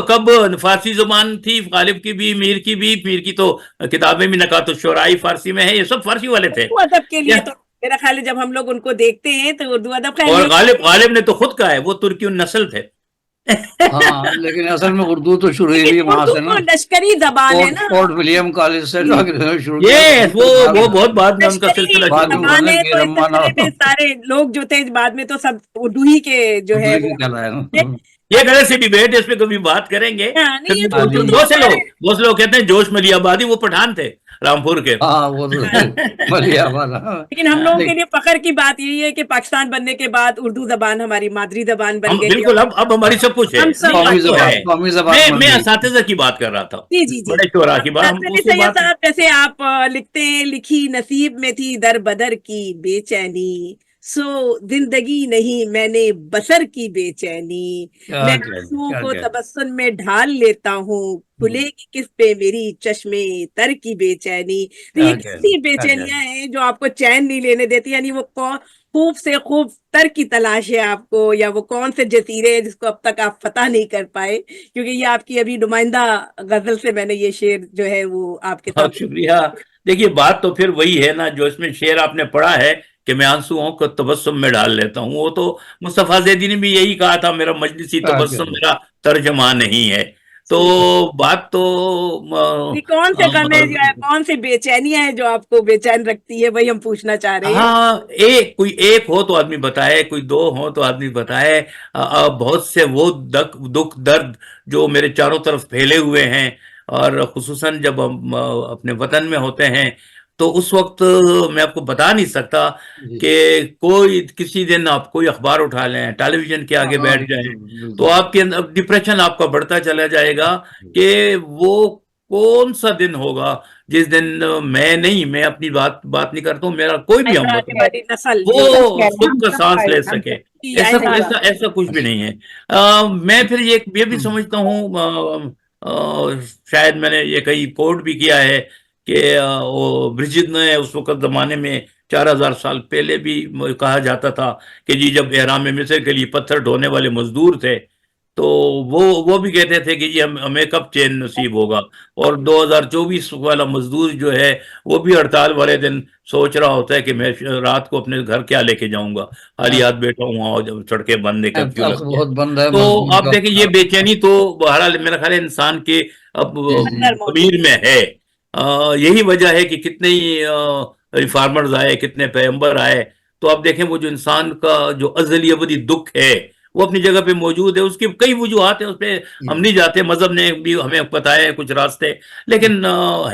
کب فارسی زبان تھی غالب کی بھی, میر کی بھی. میر کی تو کتابیں بھی نکات الشعراء فارسی میں ہیں, یہ سب فارسی والے تھے. اردو ادب کے لیے تو میرا خیال ہے جب ہم لوگ ان کو دیکھتے ہیں تو اردو ادب کا, اور غالب نے تو خود کہا ہے وہ ترکی النسل تھے. ہاں لیکن اصل میں اردو تو شروع ہوئی وہاں سے نا, لشکری زبان ہے نا, فورٹ ولیم کالج سے شروع یہ وہ بہت بعد میں ان کا سلسلہ بعد میں زبان ہے. تو اس رمانہ سلسلے میں سارے لوگ جو تھے بعد میں تو سب اردو ہی کے جو ہے وہ یہ غلط سی ڈیبیٹ, اس پہ کبھی بات کریں گے. بہت سے لوگ کہتے ہیں جوش ملی آبادی, وہ پٹھان تھے رامپور کے. لیکن ہم لوگوں کے لیے فخر کی بات یہی ہے کہ پاکستان بننے کے بعد اردو زبان ہماری مادری زبان بن گئی. بالکل, اب ہماری سب کچھ ہے. میں اساتذہ کی بات کر رہا تھا, جی بڑے شعراء کی بات. سید صاحب جیسے آپ لکھتے ہیں, لکھی نصیب میں تھی در بدر کی بے چینی, سو زندگی نہیں میں نے بسر کی بے چینی, میں آنسوؤں کو تبسم میں ڈھال لیتا ہوں, کھلے گی کس پہ میری چشمے تر کی بے چینی. تو یہ کسی بے چینیاں ہیں جو آپ کو چین نہیں لینے دیتی, یعنی وہ خوب سے خوب تر کی تلاش ہے آپ کو, یا وہ کون سے جزیرے جس کو اب تک آپ فتح نہیں کر پائے, کیونکہ یہ آپ کی ابھی نمائندہ غزل سے میں نے یہ شعر جو ہے وہ آپ کے ساتھ. شکریہ. دیکھیے بات تو پھر وہی ہے نا, جو اس میں شعر آپ نے پڑھا ہے کہ میں آنسوؤں کو تبسم میں ڈال لیتا ہوں, وہ تو مصطفیٰ زیدی نے بھی یہی کہا تھا, میرا مجلسی تبسم میرا ترجمہ نہیں ہے. تو بات تو کون سے غم ہے, کون سی بے چینیاں ہیں جو آپ کو بے چین رکھتی ہے, وہی ہم پوچھنا چاہ رہے ہیں. ہاں, کوئی ایک ہو تو آدمی بتائے, کوئی دو ہو تو آدمی بتائے. بہت سے وہ دکھ درد جو میرے چاروں طرف پھیلے ہوئے ہیں, اور خصوصاً جب ہم اپنے وطن میں ہوتے ہیں تو اس وقت میں آپ کو بتا نہیں سکتا کہ کوئی کسی دن آپ کوئی اخبار اٹھا لیں, ٹیلی ویژن کے آگے بیٹھ جائیں, تو آپ کے اندر ڈپریشن آپ کا بڑھتا چلا جائے گا کہ وہ کون سا دن ہوگا جس دن میں اپنی بات نہیں کرتا ہوں, میرا کوئی بھی ہم وہ خود کا سانس لے سکے. ایسا کچھ بھی نہیں ہے. میں پھر یہ بھی سمجھتا ہوں, شاید میں نے یہ کئی کوٹ بھی کیا ہے کہ وہ برجت نے اس وقت زمانے میں 4000 سال پہلے بھی کہا جاتا تھا کہ جی جب احرام مصر کے لیے پتھر ڈھونے والے مزدور تھے تو وہ بھی کہتے تھے کہ جی ہمیں کب چین نصیب ہوگا, اور 2024 والا مزدور جو ہے وہ بھی ہڑتال والے دن سوچ رہا ہوتا ہے کہ میں رات کو اپنے گھر کیا لے کے جاؤں گا, خالی ہاتھ بیٹھا ہوں اور جب سڑکیں بند ہے. تو آپ دیکھیں یہ بے چینی تو بہرحال میرا خیال ہے انسان کے ضمیر میں ہے. یہی وجہ ہے کہ کتنے ریفارمرز آئے, کتنے پیغمبر آئے, تو آپ دیکھیں وہ جو انسان کا جو ازلی ابدی دکھ ہے وہ اپنی جگہ پہ موجود ہے. اس کی کئی وجوہات ہیں, اس پہ ہم نہیں جاتے, مذہب نے بھی ہمیں بتایا کچھ راستے, لیکن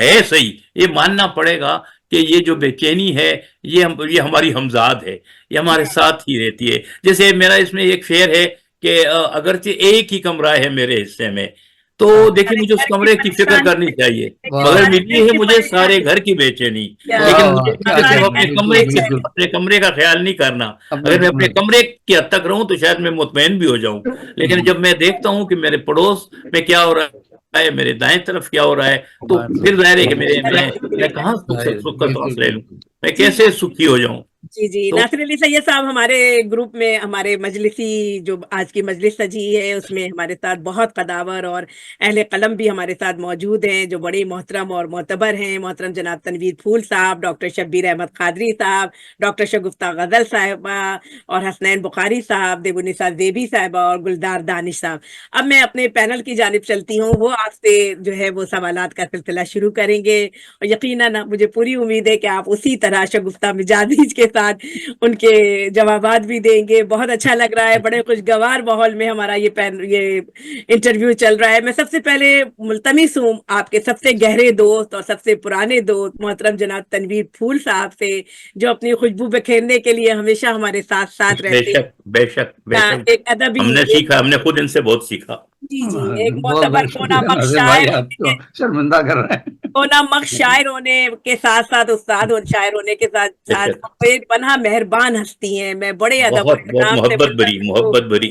ہے صحیح, یہ ماننا پڑے گا کہ یہ جو بے چینی ہے یہ ہماری ہمزاد ہے, یہ ہمارے ساتھ ہی رہتی ہے. جیسے میرا اس میں ایک شعر ہے کہ اگرچہ ایک ہی کمرہ ہے میرے حصے میں, تو دیکھیں مجھے اس کمرے کی فکر کرنی چاہیے, مگر ملی ہے مجھے سارے گھر کی بے چینی, لیکن مجھے اپنے کمرے کا خیال نہیں کرنا. اگر میں اپنے کمرے کی حد تک رہوں تو شاید میں مطمئن بھی ہو جاؤں, لیکن جب میں دیکھتا ہوں کہ میرے پڑوس میں کیا ہو رہا ہے, میرے دائیں طرف کیا ہو رہا ہے, تو پھر ظاہر ہے کہ میں کہاں سکھ کا سانس لے لوں, میں کیسے سکھی ہو جاؤں. جی ناصر علی سید صاحب ہمارے گروپ میں, ہمارے مجلسی جو آج کی مجلس سجی ہے اس میں ہمارے ساتھ بہت قداور اور اہل قلم بھی ہمارے ساتھ موجود ہیں جو بڑے محترم اور معتبر ہیں. محترم جناب تنویر پھول صاحب, ڈاکٹر شبیر احمد قادری صاحب, ڈاکٹر شگفتہ غزل صاحبہ, اور حسنین بخاری صاحب, دیبونسا زیبی صاحبہ, اور گلدار دانش صاحب. اب میں اپنے پینل کی جانب چلتی ہوں, وہ آپ سے جو ہے وہ سوالات کا سلسلہ شروع کریں گے, اور یقیناً مجھے پوری امید ہے کہ آپ اسی طرح شگفتہ مزاج کے ساتھ ان کے جوابات بھی دیں گے. بہت اچھا لگ رہا ہے, بڑے خوشگوار ماحول میں ہمارا یہ انٹرویو چل رہا ہے. میں سب سے پہلے ملتمس ہوں آپ کے سب سے گہرے دوست اور سب سے پرانے دوست محترم جناب تنویر پھول صاحب سے, جو اپنی خوشبو بکھیرنے کے لیے ہمیشہ ہمارے ساتھ رہتے ہیں. بے شک ایک ادبی ہم نے سیکھا, ہم نے خود ان سے بہت سیکھا. جی ایک معتبر کونا شرمندہ کر رہے ہیں, کونا مخ شاعر ہونے کے ساتھ ساتھ استاد اور شاعر ہونے کے ساتھ پناہ مہربان ہستی ہیں. میں بڑے ادب محبت بری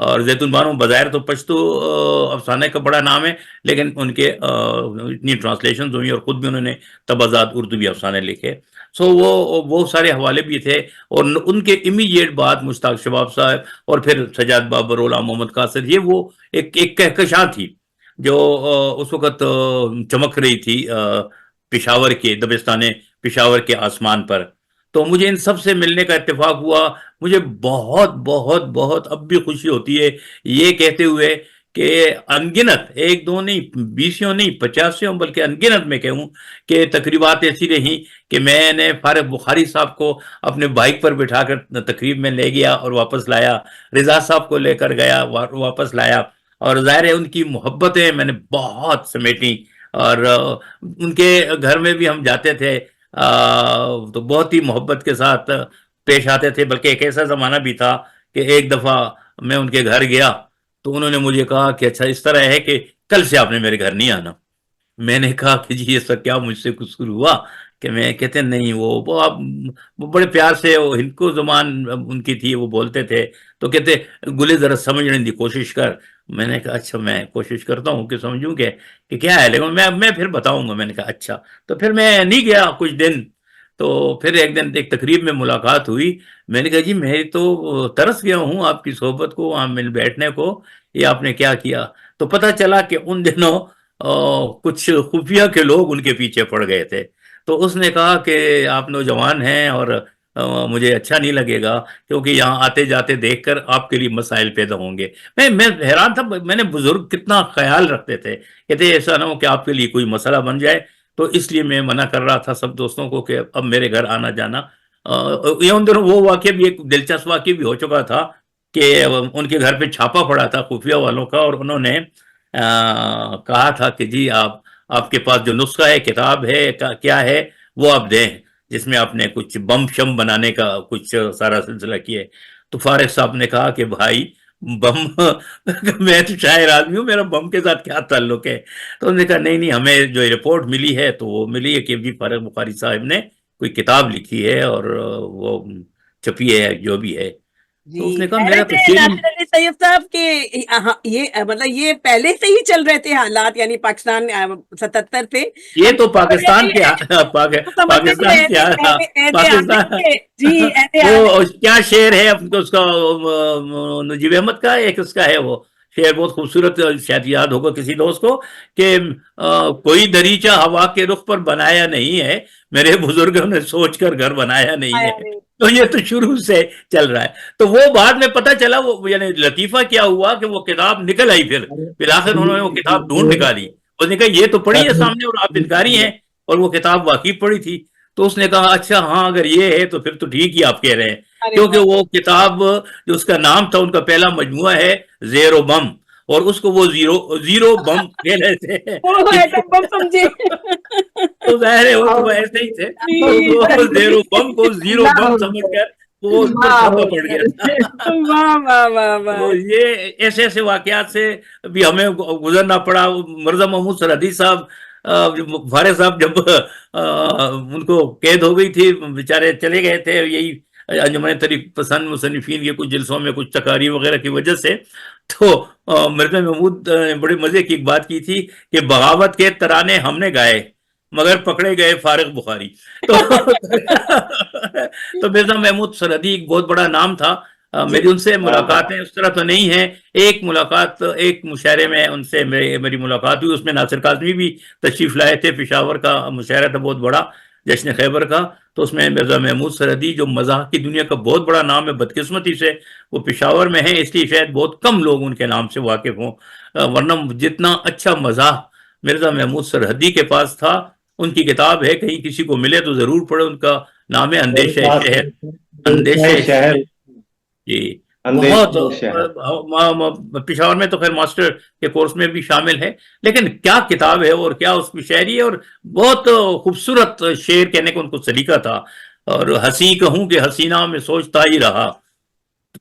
اور زیتون بانو بظاہر تو پشتو افسانے کا بڑا نام ہے، لیکن ان کے اتنی ٹرانسلیشنز ہوئی اور خود بھی انہوں نے تبازات اردو بھی افسانے لکھے. سو وہ سارے حوالے بھی تھے. اور ان کے امیڈیٹ بعد مشتاق شباب صاحب اور پھر سجاد بابر، غلام محمد قاصد، یہ وہ ایک کہکشاں تھی جو اس وقت چمک رہی تھی پشاور کے، دبستان پشاور کے آسمان پر. تو مجھے ان سب سے ملنے کا اتفاق ہوا. مجھے بہت بہت بہت اب بھی خوشی ہوتی ہے یہ کہتے ہوئے کہ انگنت، ایک دو نہیں، 20 نہیں، 50 بلکہ انگنت میں کہوں کہ تقریبات ایسی رہیں کہ میں نے فارغ بخاری صاحب کو اپنے بائک پر بٹھا کر تقریب میں لے گیا اور واپس لایا، رضا صاحب کو لے کر گیا واپس لایا. اور ظاہر ہے ان کی محبتیں میں نے بہت سمیٹیں. اور ان کے گھر میں بھی ہم جاتے تھے تو بہت ہی محبت کے ساتھ پیش آتے تھے. بلکہ ایک ایسا زمانہ بھی تھا کہ ایک دفعہ میں ان کے گھر گیا تو انہوں نے مجھے کہا کہ اچھا اس طرح ہے کہ کل سے آپ نے میرے گھر نہیں آنا. میں نے کہا کہ جی یہ سب کیا مجھ سے قصور ہوا کہ میں کہتے نہیں، وہ آپ بڑے پیار سے، وہ ہندکو زبان ان کی تھی، وہ بولتے تھے تو کہتے گلے ذرا سمجھنے دی کوشش کر. میں نے کہا اچھا میں کوشش کرتا ہوں کہ سمجھوں کہ کیا ہے، لیکن میں پھر بتاؤں گا. میں نے کہا اچھا. تو پھر میں نہیں گیا کچھ دن. تو پھر ایک دن ایک تقریب میں ملاقات ہوئی. میں نے کہا جی میں تو ترس گیا ہوں آپ کی صحبت کو، وہاں مل بیٹھنے کو، یہ آپ نے کیا کیا. تو پتہ چلا کہ ان دنوں کچھ خفیہ کے لوگ ان کے پیچھے پڑ گئے تھے. تو اس نے کہا کہ آپ نوجوان ہیں اور مجھے اچھا نہیں لگے گا کیونکہ یہاں آتے جاتے دیکھ کر آپ کے لیے مسائل پیدا ہوں گے. میں حیران تھا. میں نے بزرگ کتنا خیال رکھتے تھے، کہتے ایسا نہ ہو کہ آپ کے لیے کوئی مسئلہ بن جائے. تو اس لیے میں منع کر رہا تھا سب دوستوں کو کہ اب میرے گھر آنا جانا. یہ ان دنوں وہ واقعہ بھی، ایک دلچسپ واقعہ بھی ہو چکا تھا کہ ان کے گھر پہ چھاپا پڑا تھا خفیہ والوں کا، اور انہوں نے کہا تھا کہ جی آپ کے پاس جو نسخہ ہے، کتاب ہے، کیا ہے وہ آپ دیں، جس میں آپ نے کچھ بم شم بنانے کا کچھ سارا سلسلہ کیا ہے. تو فارغ صاحب نے کہا کہ بھائی بم میں تو شاعر آدمی ہوں، میرا بم کے ساتھ کیا تعلق ہے. تو انہوں نے کہا نہیں ہمیں جو رپورٹ ملی ہے تو وہ ملی ہے کہ جی فارغ بخاری صاحب نے کوئی کتاب لکھی ہے اور وہ چھپی ہے جو بھی ہے. تو اس نے کہا میرا تو ناصر علی طیب صاحب کہ یہ مطلب یہ پہلے سے ہی چل رہے تھے حالات، یعنی پاکستان 77 تھے، یہ تو پاکستان کے جی وہ کیا شعر ہے اس کا، نجیب احمد کا ایک اس کا ہے وہ شعر بہت خوبصورت، شاید یاد ہوگا کسی دوست کو، کہ کوئی دریچہ ہوا کے رخ پر بنایا نہیں ہے، میرے بزرگوں نے سوچ کر گھر بنایا نہیں ہے. تو یہ تو شروع سے چل رہا ہے. تو وہ بعد میں پتہ چلا، وہ یعنی لطیفہ کیا ہوا کہ وہ کتاب نکل آئی. پھر بالآخر انہوں نے وہ کتاب ڈھونڈ نکالی. اس نے کہا یہ تو پڑھی ہے سامنے اور آپ انکاری ہیں، اور وہ کتاب واقعی پڑھی تھی. تو اس نے کہا اچھا ہاں اگر یہ ہے تو پھر تو ٹھیک ہی آپ کہہ رہے ہیں، کیونکہ وہ کتاب جو اس کا نام تھا، ان کا پہلا مجموعہ ہے زیر و بم، اور اس کو وہ زیرو بم کہہ رہے تھے. تو ظاہر ہے وہ تو ایسے ہی تھے، زیرو بم کو زیرو بم سمجھ کر وہ چھاپا پڑ گیا تھا. یہ ایسے ایسے واقعات سے بھی ہمیں گزرنا پڑا. مرزا محمود سرحدی صاحب، فارغ صاحب جب ان کو قید ہو گئی تھی، بیچارے چلے گئے تھے یہی انجمن تحریک پسند مصنفین کے کچھ جلسوں میں کچھ تقاریر وغیرہ کی وجہ سے. تو مرزا محمود نے بڑے مزے کی ایک بات کی تھی کہ بغاوت کے ترانے ہم نے گائے مگر پکڑے گئے فارغ بخاری. تو مرزا محمود سرحدی ایک بہت بڑا نام تھا. میری ان سے ملاقاتیں اس طرح تو نہیں ہیں. ایک ملاقات ایک مشاعرے میں ان سے میری ملاقات ہوئی، اس میں ناصر کاظمی بھی تشریف لائے تھے. پشاور کا مشاعرہ تھا بہت بڑا، جشن خیبر کا. تو اس میں مرزا محمود سرحدی جو مزاح کی دنیا کا بہت بڑا نام ہے، بدقسمتی سے وہ پشاور میں ہیں، اس لیے شاید بہت کم لوگ ان کے نام سے واقف ہوں، ورنہ جتنا اچھا مزاح مرزا محمود سرحدی کے پاس تھا. ان کی کتاب ہے، کہیں کسی کو ملے تو ضرور پڑھے. ان کا نام ہے اندیشہ شہر. اندیشہ شہر جی بہت پشاور میں تو خیر ماسٹر کے کورس میں بھی شامل ہے، لیکن کیا کتاب ہے اور کیا اس کی شاعری ہے، اور بہت خوبصورت شعر کہنے کا ان کو سلیقہ تھا. اور ہنسی کہوں کہ حسینہ میں سوچتا ہی رہا،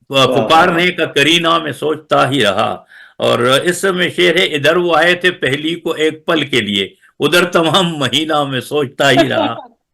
پکارنے کا کرینہ میں سوچتا ہی رہا. اور اس میں شعر ہے، ادھر وہ آئے تھے پہلی کو ایک پل کے لیے، ادھر تمام مہینہ میں سوچتا ہی رہا.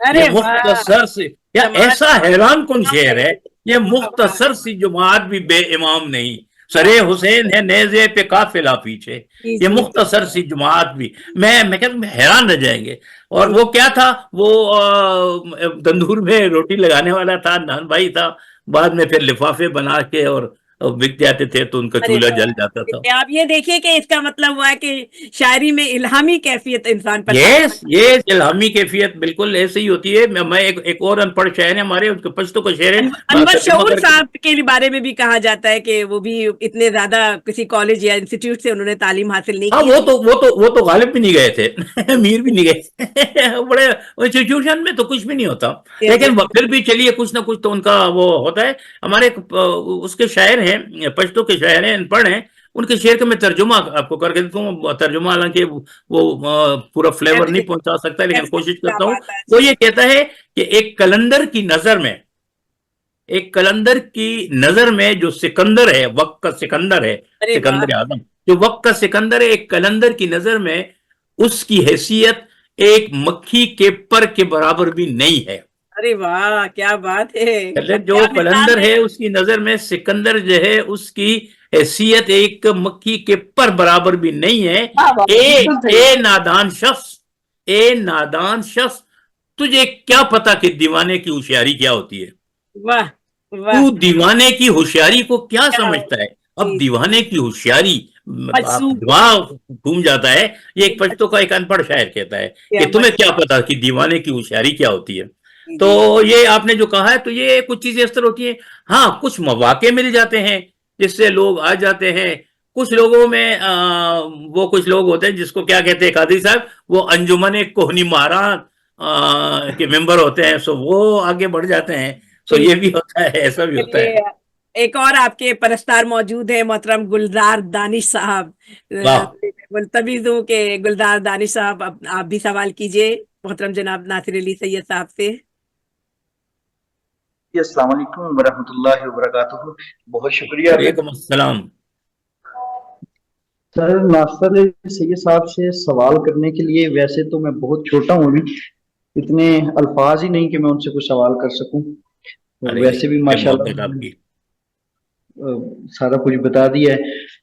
ارے یہ واہ مختصر سی یا جماعت ایسا حیران کن شعر ہے، یہ مختصر سی جماعت بھی بے امام نہیں، سرے حسین ہے نیزے پہ قافلہ پیچھے، جی یہ جی مختصر سی جماعت بھی میں کہتا ہوں حیران رہ جائیں گے۔ اور جی وہ کیا تھا، وہ تندور میں روٹی لگانے والا تھا، نان بھائی تھا، بعد میں پھر لفافے بنا کے اور بک جاتے تھے تو ان کا ارے چولہا واہ جل جاتا تھا۔ آپ یہ دیکھیے کہ اس کا مطلب ہوا ہے کہ شاعری میں الہامی کیفیت انسان پر یس یہ الہامی کیفیت بالکل ایسے ہی ہوتی ہے۔ میں ایک اور ان پڑھ شاعر ہے ہمارے، ان کے پشتو کا شعر ہے، انور ترجمہ شعور کر کے۔ صاحب کے بارے میں بھی کہا جاتا ہے کہ وہ بھی اتنے زیادہ کسی کالج یا انسٹیٹیوٹ سے انہوں نے تعلیم حاصل نہیں ہاں کی وہ تو غالب بھی نہیں گئے تھے، امیر بھی نہیں گئے تھے، بڑے انسٹیٹیوشن میں تو کچھ بھی نہیں ہوتا، لیکن پھر بھی چلیے کچھ نہ کچھ تو ان کا وہ ہوتا ہے۔ ہمارے اس کے شاعر ہیں، پشتو کے شاعر ہیں، ان پڑھ ہیں، ان کے شعر کا میں ترجمہ آپ کو کر کے دیتا ہوں، ترجمہ حالانکہ وہ پورا فلیور نہیں پہنچا سکتا لیکن کوشش کیا کرتا ہوں۔ بات ہے وہ یہ کہتا ہے کہ ایک کلندر کی نظر میں جو سکندر ہے، وقت کا سکندر ہے، ارے واہ سکندر اعظم جو وقت کا سکندر ہے، ایک کلندر کی نظر میں اس کی حیثیت ایک مکھی کے پر کے برابر بھی نہیں ہے۔ ارے واہ کیا بات ہے جو کیا مثال کلندر ہے اس کی نظر میں سکندر جو ہے اس کی حیثیت ایک مکھی کے پر برابر بھی نہیں ہے۔ واہ واہ بالکل صحیح اے نادان شخص تجھے کیا پتا کہ دیوانے کی ہوشیاری کیا ہوتی ہے؟ واہ واہ تو دیوانے کی ہوشیاری کو کیا کیا سمجھتا ہے؟ اب جی دیوانے کی ہوشیاری مجسوم دماغ گھوم جاتا ہے۔ یہ ایک پشتو کا ایک ان پڑھ شاعر کہتا ہے کیا کہ تمہیں کیا پتا کہ دیوانے کی ہوشیاری کیا ہوتی ہے؟ جی تو یہ آپ نے جو کہا ہے تو یہ کچھ چیزیں اس طرح ہوتی ہیں۔ ہاں کچھ مواقع مل جاتے ہیں جس سے لوگ آ جاتے ہیں، کچھ لوگوں میں وہ کچھ لوگ ہوتے ہیں جس کو کیا کہتے ہیں قاضی صاحب، وہ انجمن کوہنی مہاران کے ممبر ہوتے ہیں، سو وہ آگے بڑھ جاتے ہیں، سو جی یہ بھی ہوتا ہے، ایسا بھی ہوتا ہے۔ چلیے، ایک اور آپ کے پرستار موجود ہیں محترم گلزار دانش صاحب، واہ ملتمس ہوں کہ گلزار دانش صاحب آپ بھی سوال کیجئے محترم جناب ناصر علی سید صاحب سے۔ السلام علیکم ورحمۃ اللہ وبرکاتہ۔ بہت شکریہ وعلیکم السلام۔ سر ناصر علی سید صاحب سے سوال کرنے کے لیے، ویسے تو میں بہت چھوٹا ہوں ابھی، اتنے الفاظ ہی نہیں کہ میں ان سے کچھ سوال کر سکوں، ویسے بھی ماشاءاللہ سارا کچھ بتا دیا ہے۔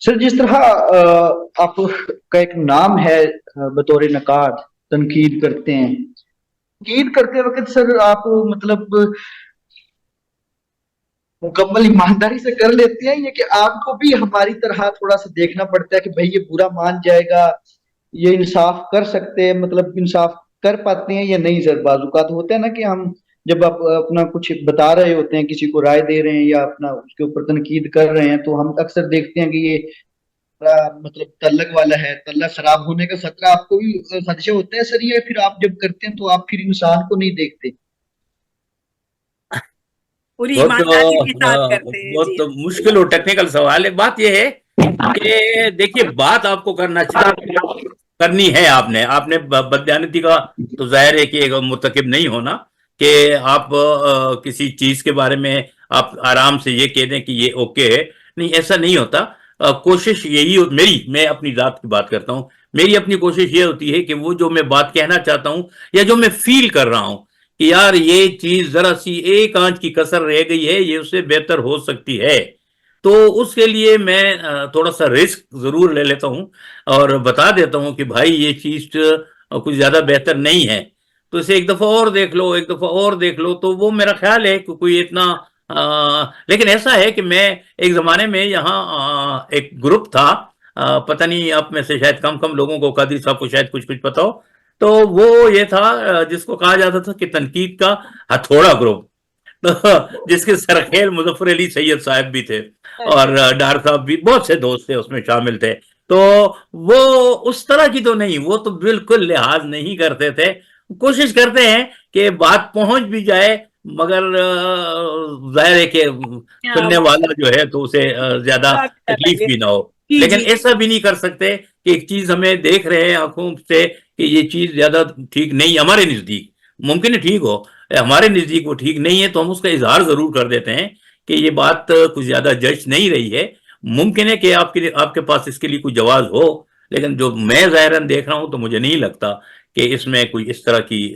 سر جس طرح آپ کا ایک نام ہے بطور نقاد، تنقید کرتے ہیں، تنقید کرتے وقت سر آپ مطلب مکمل ایمانداری سے کر لیتے ہیں، یہ کہ آپ کو بھی ہماری طرح تھوڑا سا دیکھنا پڑتا ہے کہ بھائی یہ برا مان جائے گا، یہ انصاف کر سکتے ہیں، مطلب انصاف کر پاتے ہیں یا نہیں؟ سر بعض اوقات ہوتا ہے نا کہ ہم جب آپ اپنا کچھ بتا رہے ہوتے ہیں، کسی کو رائے دے رہے ہیں یا اپنا اس کے اوپر تنقید کر رہے ہیں، تو ہم اکثر دیکھتے ہیں کہ یہ مطلب تعلق والا ہے، تعلق خراب ہونے کا خطرہ آپ کو بھی خدشہ ہوتا ہے سر؟ یہ پھر آپ جب کرتے ہیں تو آپ پھر انسان کو نہیں دیکھتے؟ پوری ایمانداری کے ساتھ کرتے ہیں جی۔ بہت مشکل اور ٹیکنیکل سوال ہے۔ بات یہ ہے کہ دیکھیے بات آپ کو کرنی ہے، آپ نے بددیانتی کا تو ظاہر ہے کہ مرتکب نہیں ہونا کہ آپ کسی چیز کے بارے میں آپ آرام سے یہ کہہ دیں کہ یہ اوکے ہے، نہیں ایسا نہیں ہوتا۔ کوشش یہی میں اپنی ذات کی بات کرتا ہوں، میری اپنی کوشش یہ ہوتی ہے کہ وہ جو میں بات کہنا چاہتا ہوں یا جو میں فیل کر رہا ہوں کہ یار یہ چیز ذرا سی ایک آنچ کی کسر رہ گئی ہے، یہ اس سے بہتر ہو سکتی ہے، تو اس کے لیے میں تھوڑا سا رسک ضرور لے لیتا ہوں اور بتا دیتا ہوں کہ بھائی یہ چیز کچھ زیادہ بہتر نہیں ہے، تو اسے ایک دفعہ اور دیکھ لو، ایک دفعہ اور دیکھ لو۔ تو وہ میرا خیال ہے کہ کوئی اتنا لیکن ایسا ہے کہ میں ایک زمانے میں یہاں ایک گروپ تھا، پتہ نہیں آپ میں سے شاید کم لوگوں کو، قادری صاحب کو شاید کچھ پتہ ہو، تو وہ یہ تھا جس کو کہا جاتا تھا کہ تنقید کا ہتھوڑا گروپ، جس کے سرخیل مظفر علی سید صاحب بھی تھے اور ڈار صاحب بھی، بہت سے دوست تھے اس میں شامل تھے۔ تو وہ اس طرح کی تو نہیں، وہ تو بالکل لحاظ نہیں کرتے تھے، کوشش کرتے ہیں کہ بات پہنچ بھی جائے مگر ظاہر ہے کہ سننے والا جو ہے تو اسے زیادہ تکلیف بھی نہ ہو، لیکن ایسا بھی نہیں کر سکتے کہ ایک چیز ہمیں دیکھ رہے ہیں آنکھوں سے کہ یہ چیز زیادہ ٹھیک نہیں، ہمارے نزدیک ممکن ہے ٹھیک ہو، ہمارے نزدیک وہ ٹھیک نہیں ہے، تو ہم اس کا اظہار ضرور کر دیتے ہیں کہ یہ بات کچھ زیادہ جج نہیں رہی ہے، ممکن ہے کہ آپ کے پاس اس کے لیے کوئی جواز ہو، لیکن جو میں ظاہراً دیکھ رہا ہوں تو مجھے نہیں لگتا کہ اس میں کوئی اس طرح کی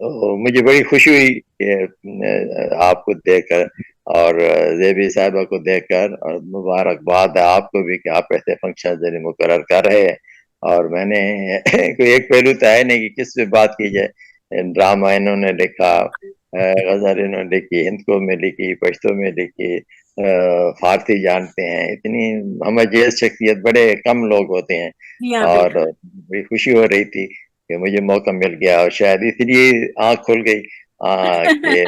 تو مجھے بڑی خوشی ہوئی کہ آپ کو دیکھ کر اور زیبی صاحبہ کو دیکھ کر، اور مبارکباد ہے آپ کو بھی کہ آپ ایسے فنکشن مقرر کر رہے ہیں. اور میں نے کوئی ایک پہلو تو ہے نہیں کہ کس پہ بات کی جائے. ڈرامہ انہوں نے لکھا، غزل انہوں نے لکھی، ہندکو میں لکھی، پشتو میں لکھی، فارسی جانتے ہیں. اتنی ہمجیز شخصیت بڑے کم لوگ ہوتے ہیں. جی ہاں اور بالکل. بڑی خوشی ہو رہی تھی کہ مجھے موقع مل گیا، اور شاید اس لیے آنکھ کھل گئی کہ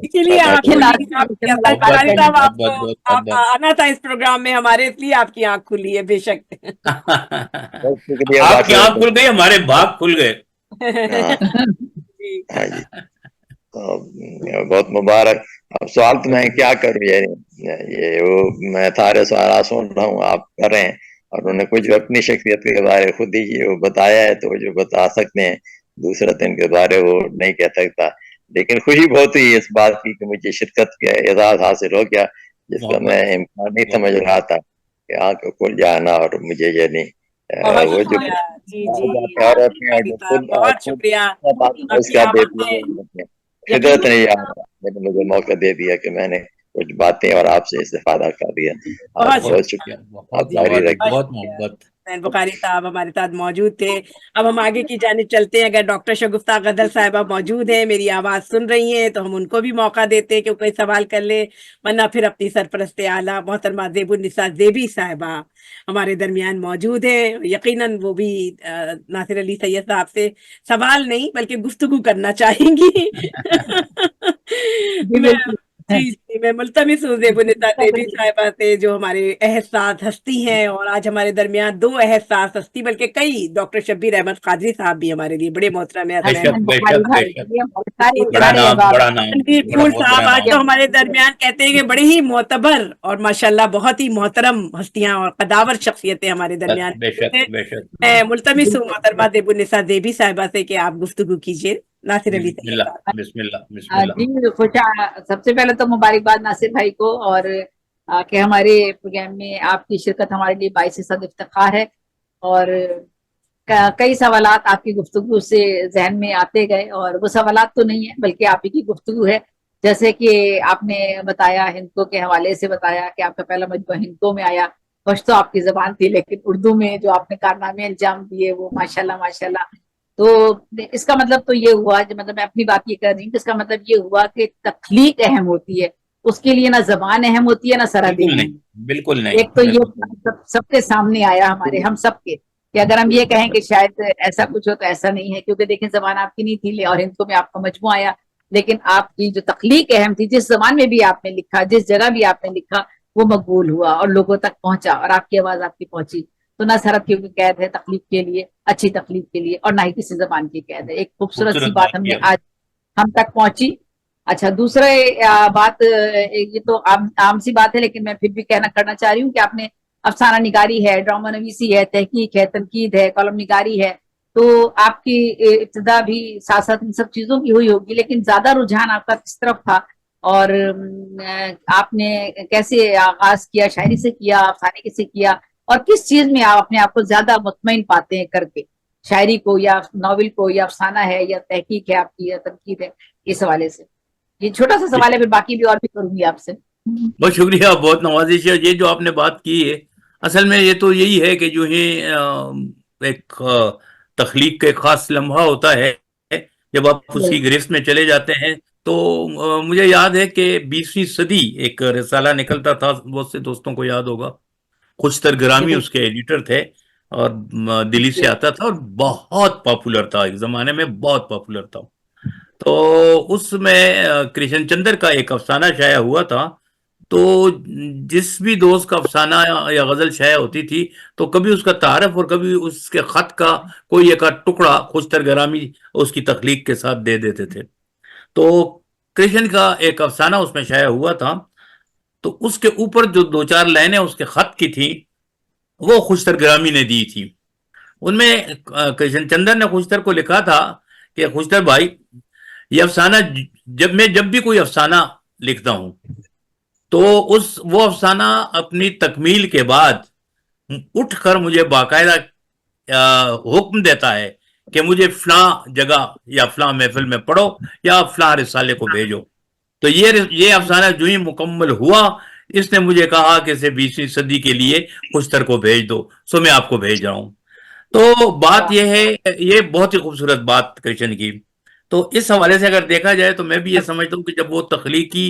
اسی لیے آپ کو بخاری صاحب آپ کو آپ آنا تھا اس پروگرام میں ہمارے، اس لیے آپ کی آنکھ کھلی ہے. بے شک. بہت شکریہ. آپ کی آنکھ کھل گئی، ہمارے بھاگ کھل گئے. جی ہاں جی، بہت مبارک. اب سوال تو میں کیا کروں، یہ وہ میں سارے سوالات سن رہا ہوں آپ کر رہے ہیں، اور انہوں نے کچھ اپنی شخصیت کے بارے خود ہی وہ بتایا ہے، تو جو بتا سکتے ہیں. دوسرا دن کے بارے وہ نہیں کہہ سکتا. لیکن خوشی بہت ہوئی اس بات کی کہ مجھے شرکت کا اعزاز حاصل ہو گیا، جس کا میں امکان نہیں سمجھ رہا تھا کہ آنکھ کھل جانا. اور مجھے یہ نہیں بہت وہ جو شکریہ. جی جی بخاری صاحب بہت شکریہ. آپ اس کی کا دے آواز دیا، میں فطرت نے یقیناً مجھے موقع دے دیا کہ میں نے کچھ باتیں اور آپ سے استفادہ کر دیا. بہت بہت شکریہ. آپ جاری رکھیں. بہت محبت. حسین بخاری صاحب ہمارے ساتھ موجود تھے. اب ہم آگے کی جانب چلتے ہیں. اگر ڈاکٹر شگفتہ غزل صاحبہ موجود ہیں، میری آواز سن رہی ہیں، تو ہم ان کو بھی موقع دیتے ہیں کہ وہ کوئی سوال کر لے، ورنہ پھر اپنی سرپرست اعلیٰ محترمہ زیب النساء زیبی صاحبہ ہمارے درمیان موجود ہیں. یقیناً وہ بھی ناصر علی سید صاحب سے سوال نہیں بلکہ گفتگو کرنا چاہیں گی. میں ملتمس ہوں زیب النساء زیبی صاحبہ سے، جو ہمارے احساس ہستی ہیں، اور آج ہمارے درمیان دو احساس ہستی بلکہ کئی، ڈاکٹر شبیر احمد قادری صاحب بھی ہمارے لیے بڑے محترم ہیں. بے شک بے شک بے شک. بڑا نام، بڑا نام، تنویر بڑا ٹھول بہت صاحب بڑا آج نام. تو ہمارے درمیان کہتے ہیں کہ بڑے ہی معتبر اور ماشاءاللہ بہت ہی محترم ہستیاں اور قداور شخصیتیں ہمارے درمیان بے شک ہیں. بے شک. میں ملتمس ہوں محترمہ زیب النساء زیبی صاحبہ سے کہ آپ گفتگو کیجیے. ناصر جی علی بسم سید اللہ صاحب. بسم اللہ بسم اللہ. جی سب سے پہلے تو مبارکباد ناصر بھائی کو، اور کہ ہمارے پروگرام میں آپ کی شرکت ہمارے لیے باعث صد افتخار ہے. اور کئی سوالات آپ کی گفتگو سے ذہن میں آتے گئے، اور وہ سوالات تو نہیں ہیں بلکہ آپ ہی کی گفتگو ہے. جیسے کہ آپ نے بتایا ہندکو کے حوالے سے، بتایا کہ آپ کا پہلا مجموعہ ہندکو میں آیا. پشتو آپ کی زبان تھی، لیکن اردو میں جو آپ نے کارنامے انجام دیے وہ ماشاءاللہ ماشاءاللہ. تو اس کا مطلب تو یہ ہوا، جو مطلب میں اپنی بات یہ کر رہی ہوں کہ اس کا مطلب یہ ہوا کہ تخلیق اہم ہوتی ہے، اس کے لیے نہ زبان اہم ہوتی ہے نہ سرحدیں بالکل اہم. نہیں، بالکل نہیں. ایک تو یہ سب کے سامنے آیا ہمارے ہم سب کے، کہ اگر ہم یہ کہیں کہ شاید ایسا کچھ ہو تو ایسا نہیں ہے، کیونکہ دیکھیں زبان آپ کی نہیں تھی، اور ہندکو میں آپ کا مجموعہ آیا، لیکن آپ کی جو تخلیق اہم تھی، جس زبان میں بھی آپ نے لکھا، جس جگہ بھی آپ نے لکھا، وہ مقبول ہوا اور لوگوں تک پہنچا، اور آپ کی آواز آپ کی پہنچی. تو نہ سرحد کی قید ہے تخلیق کے لیے، اچھی تخلیق کے لیے، اور نہ ہی کسی زبان کی قید ہے. ایک خوبصورت سی بات ہم نے آج ہم تک پہنچی. اچھا، دوسرے بات یہ تو عام سی بات ہے، لیکن میں پھر بھی کرنا چاہ رہی ہوں کہ آپ نے افسانہ نگاری ہے، ڈرامہ نویسی ہے، تحقیق ہے، تنقید ہے، کالم نگاری ہے، تو آپ کی ابتدا بھی ساتھ ساتھ ان سب چیزوں کی ہوئی ہوگی، لیکن زیادہ رجحان آپ کا کس طرف تھا، اور آپ نے کیسے آغاز کیا؟ شاعری سے کیا، افسانے سے کیا، اور کس چیز میں آپ اپنے آپ کو زیادہ مطمئن پاتے ہیں کر کے؟ شاعری کو یا ناول کو یا افسانہ ہے یا تحقیق ہے آپ کی یا تنقید ہے؟ اس حوالے سے یہ چھوٹا سا سوال ہے، پھر باقی بھی اور بھی کروں گی آپ سے. بہت شکریہ، بہت نوازش ہے. یہ جو آپ نے بات کی ہے، اصل میں یہ تو یہی ہے کہ جو ہی ایک تخلیق کا خاص لمحہ ہوتا ہے جب آپ اس کی گرفت میں چلے جاتے ہیں. تو مجھے یاد ہے کہ 20ویں صدی ایک رسالہ نکلتا تھا، بہت سے دوستوں کو یاد ہوگا. خوشتر گرامی اس کے ایڈیٹر تھے، اور دلی سے آتا تھا، اور بہت پاپولر تھا، ایک زمانے میں بہت پاپولر تھا. تو اس میں کرشن چندر کا ایک افسانہ شائع ہوا تھا. تو جس بھی دوست کا افسانہ یا غزل شائع ہوتی تھی، تو کبھی اس کا تعارف اور کبھی اس کے خط کا کوئی ایک ٹکڑا خوشتر گرامی اس کی تخلیق کے ساتھ دے دیتے تھے. تو کرشن کا ایک افسانہ اس میں شائع ہوا تھا، تو اس کے اوپر جو 2-4 لائنیں اس کے خط کی تھی، وہ خوشتر گرامی نے دی تھی. ان میں کرشن چندر نے خوشتر کو لکھا تھا کہ خوشتر بھائی، یہ افسانہ جب بھی کوئی افسانہ لکھتا ہوں تو وہ افسانہ اپنی تکمیل کے بعد اٹھ کر مجھے باقاعدہ حکم دیتا ہے کہ مجھے فلاں جگہ یا فلاں محفل میں پڑھو یا فلاں رسالے کو بھیجو. تو یہ افسانہ جو ہی مکمل ہوا اس نے مجھے کہا کہ اسے 20ویں صدی کے لیے خوشتر کو بھیج دو. سو میں آپ کو بھیج رہا ہوں. تو بات یہ ہے, یہ بہت ہی خوبصورت بات کرشن کی. تو اس حوالے سے اگر دیکھا جائے تو میں بھی یہ سمجھتا ہوں کہ جب وہ تخلیقی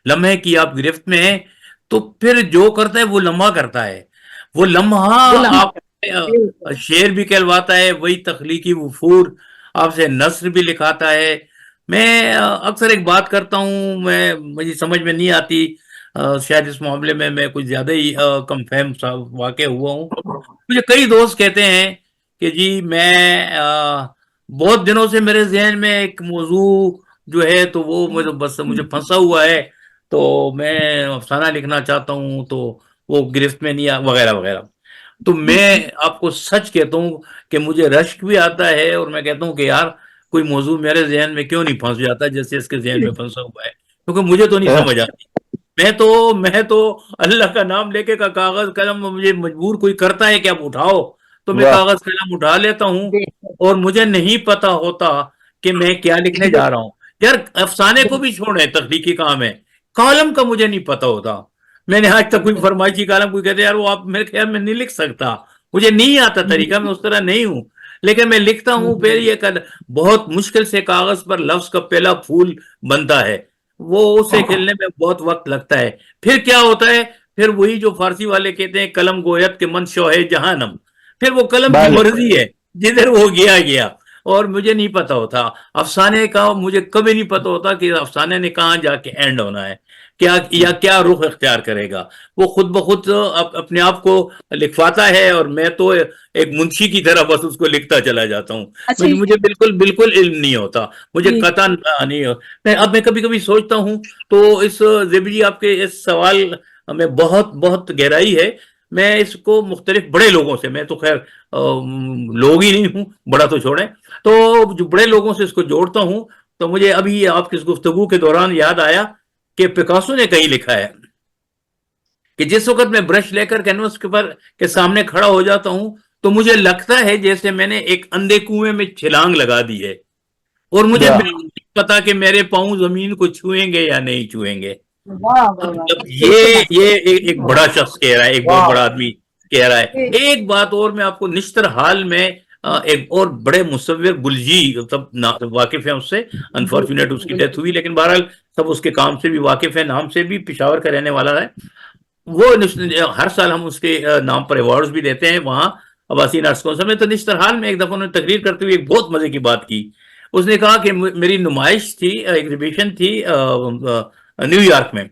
لمحے کی آپ گرفت میں ہیں تو پھر جو کرتا ہے وہ لمحہ کرتا ہے. وہ لمحہ آپ شعر بھی کہلواتا ہے, وہی تخلیقی وفور آپ سے نثر بھی لکھاتا ہے. میں اکثر ایک بات کرتا ہوں, مجھے سمجھ میں نہیں آتی, شاید اس معاملے میں کچھ زیادہ ہی کم فہم واقع ہوا ہوں. مجھے کئی دوست کہتے ہیں کہ جی میں بہت دنوں سے میرے ذہن میں ایک موضوع جو ہے تو وہ بس مجھے پھنسا ہوا ہے, تو میں افسانہ لکھنا چاہتا ہوں تو وہ گرفت میں نہیں وغیرہ وغیرہ. تو میں آپ کو سچ کہتا ہوں کہ مجھے رشک بھی آتا ہے اور میں کہتا ہوں کہ یار کوئی موضوع میرے ذہن میں کیوں نہیں پھنس جاتا جیسے اس کے ذہن میں پھنسا ہوا ہے, کیونکہ مجھے تو نہیں سمجھ آتی. میں تو اللہ کا نام لے کے کاغذ قلم, مجھے مجبور کوئی کرتا ہے کہ اب اٹھاؤ تو میں کاغذ قلم اٹھا لیتا ہوں اور مجھے نہیں پتا ہوتا کہ میں کیا لکھنے جا رہا ہوں. یار افسانے کو بھی چھوڑیں, تخلیقی کام ہے, کالم کا مجھے نہیں پتا ہوتا. میں نے آج تک کوئی فرمائشی کالم کوئی کہتے یار وہ آپ میرے خیال میں نہیں لکھ سکتا, مجھے نہیں آتا طریقہ, میں اس طرح نہیں ہوں, لیکن میں لکھتا ہوں. پھر یہ بہت مشکل سے کاغذ پر لفظ کا پہلا پھول بنتا ہے, وہ اسے کھلنے میں بہت وقت لگتا ہے. پھر کیا ہوتا ہے, پھر وہی جو فارسی والے کہتے ہیں قلم گویت کے من شوہ جہانم, پھر وہ قلم کی مرضی ہے جدھر وہ گیا. اور مجھے نہیں پتا ہوتا افسانے کا, مجھے کبھی نہیں پتا ہوتا کہ افسانے نے کہاں جا کے اینڈ ہونا ہے, کیا رخ اختیار کرے گا. وہ خود بخود اپنے آپ کو لکھواتا ہے اور میں تو ایک منشی کی طرح بس اس کو لکھتا چلا جاتا ہوں. مجھے بالکل علم نہیں ہوتا, مجھے قطع نہیں ہوتا. اب میں کبھی کبھی سوچتا ہوں تو اس زیبی جی آپ کے اس سوال میں بہت گہرائی ہے. میں اس کو مختلف بڑے لوگوں سے, میں تو خیر لوگ ہی نہیں ہوں, بڑا تو چھوڑیں, تو جو بڑے لوگوں سے اس کو جوڑتا ہوں تو مجھے ابھی آپ کی گفتگو کے دوران یاد آیا کہ پکاسو نے کہیں لکھا ہے کہ جس وقت میں برش لے کر کینوس کے سامنے کھڑا ہو جاتا ہوں تو مجھے لگتا ہے جیسے میں نے ایک اندھے کنویں میں چھلانگ لگا دی ہے اور مجھے نہیں پتا کہ میرے پاؤں زمین کو چھوئیں گے یا نہیں چھوئیں گے. یہ ایک بڑا شخص کہہ رہا ہے, ایک بہت بڑا آدمی کہہ رہا ہے. ایک بات اور میں آپ کو نشتر حال میں ایک اور بڑے مصور گلجی, سب واقف ہیں اس سے, انفارچونیٹ اس کی ڈیتھ ہوئی, لیکن بہرحال سب اس کے کام سے بھی واقف ہیں, نام سے بھی, پشاور کا رہنے والا ہے وہ. ہر سال ہم اس کے نام پر ایوارڈز بھی دیتے ہیں وہاں عباسین آرٹس کونسل میں. تو نشتر حال میں ایک دفعہ انہوں نے تقریر کرتے ہوئے ایک بہت مزے کی بات کی. اس نے کہا کہ میری نمائش تھی, ایگزیبیشن تھی نیو یارک میں,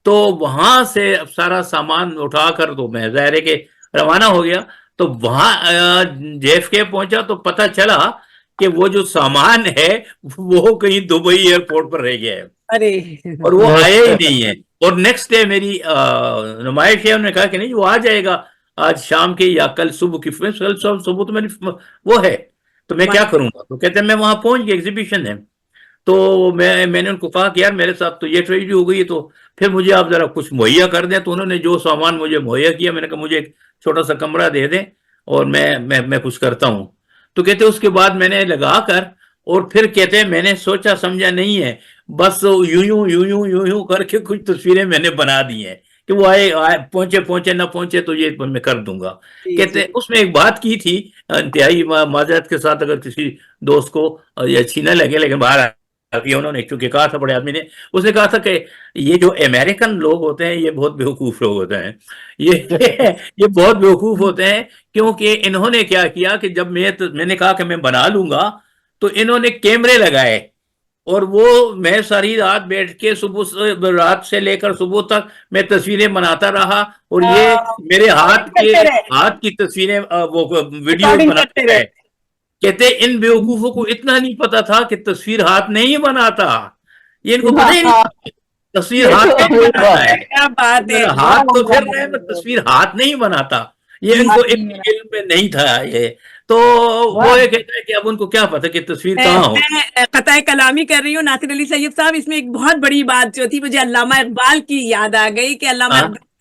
تو وہاں سے سارا سامان اٹھا کر تو میں ظاہر ہے کہ روانہ ہو گیا. تو وہاں JFK پہنچا تو پتہ چلا کہ وہ جو سامان ہے وہ کہیں دبئی ایئرپورٹ پر رہ گیا ہے اور وہ آئے ہی نہیں ہے. اور نیکسٹ ڈے میری نمائش ہے, انہوں نے کہا کہ نہیں وہ آ جائے گا آج شام کے یا کل صبح کی. کل صبح تو میں نے وہ ہے تو میں کیا کروں گا. تو کہتے ہیں میں وہاں پہنچ گیا, ایگزیبیشن ہے. تو میں نے ان کو کہا کہ یار میرے ساتھ تو یہ ٹریجڈی ہو گئی ہے تو پھر مجھے آپ ذرا کچھ مہیا کر دیں. تو انہوں نے جو سامان مجھے مہیا کیا, میں نے کہا مجھے ایک چھوٹا سا کمرہ دے دیں اور میں کچھ کرتا ہوں. تو کہتے اس کے بعد میں نے لگا کر اور پھر کہتے ہیں میں نے سوچا سمجھا نہیں ہے, بس یوں کر کے کچھ تصویریں میں نے بنا دی ہیں کہ وہ آئے پہنچے نہ پہنچے تو یہ میں کر دوں گا. کہتے اس میں ایک بات کی تھی انتہائی معذرت کے ساتھ اگر کسی دوست کو یہ اچھی نہ لگے, لیکن باہر انہوں نے چونکہ کہا تھا بڑے آدمی نے, اس نے کہا تھا کہ یہ جو امریکن لوگ ہوتے ہیں یہ بہت بیوقوف لوگ ہوتے ہیں, یہ بہت بیوقوف ہوتے ہیں کیونکہ انہوں نے کیا کیا کہ جب میں نے کہا کہ میں بنا لوں گا تو انہوں نے کیمرے لگائے اور وہ میں ساری رات بیٹھ کے رات سے لے کر صبح تک میں تصویریں بناتا رہا اور یہ میرے ہاتھ کی تصویریں وہ ویڈیو بناتے رہے. کہتے ان بیوقوفوں کو اتنا نہیں پتا تھا کہ تصویر ہاتھ نہیں بناتا, یہ ان کو پتہ ہی نہیں تصویر ہاتھ نہیں بناتا ہے, ہاتھ تو پھر رہے میں تصویر ہاتھ نہیں بناتا, یہ ان کو علم میں نہیں تھا. یہ تو وہ یہ کہتا ہے کہ اب ان کو کیا پتا کہ تصویر کہاں ہو. میں قطع کلامی کر رہی ہوں ناصر علی سید صاحب, اس میں ایک بہت بڑی بات جو تھی مجھے علامہ اقبال کی یاد آ گئی کہ علامہ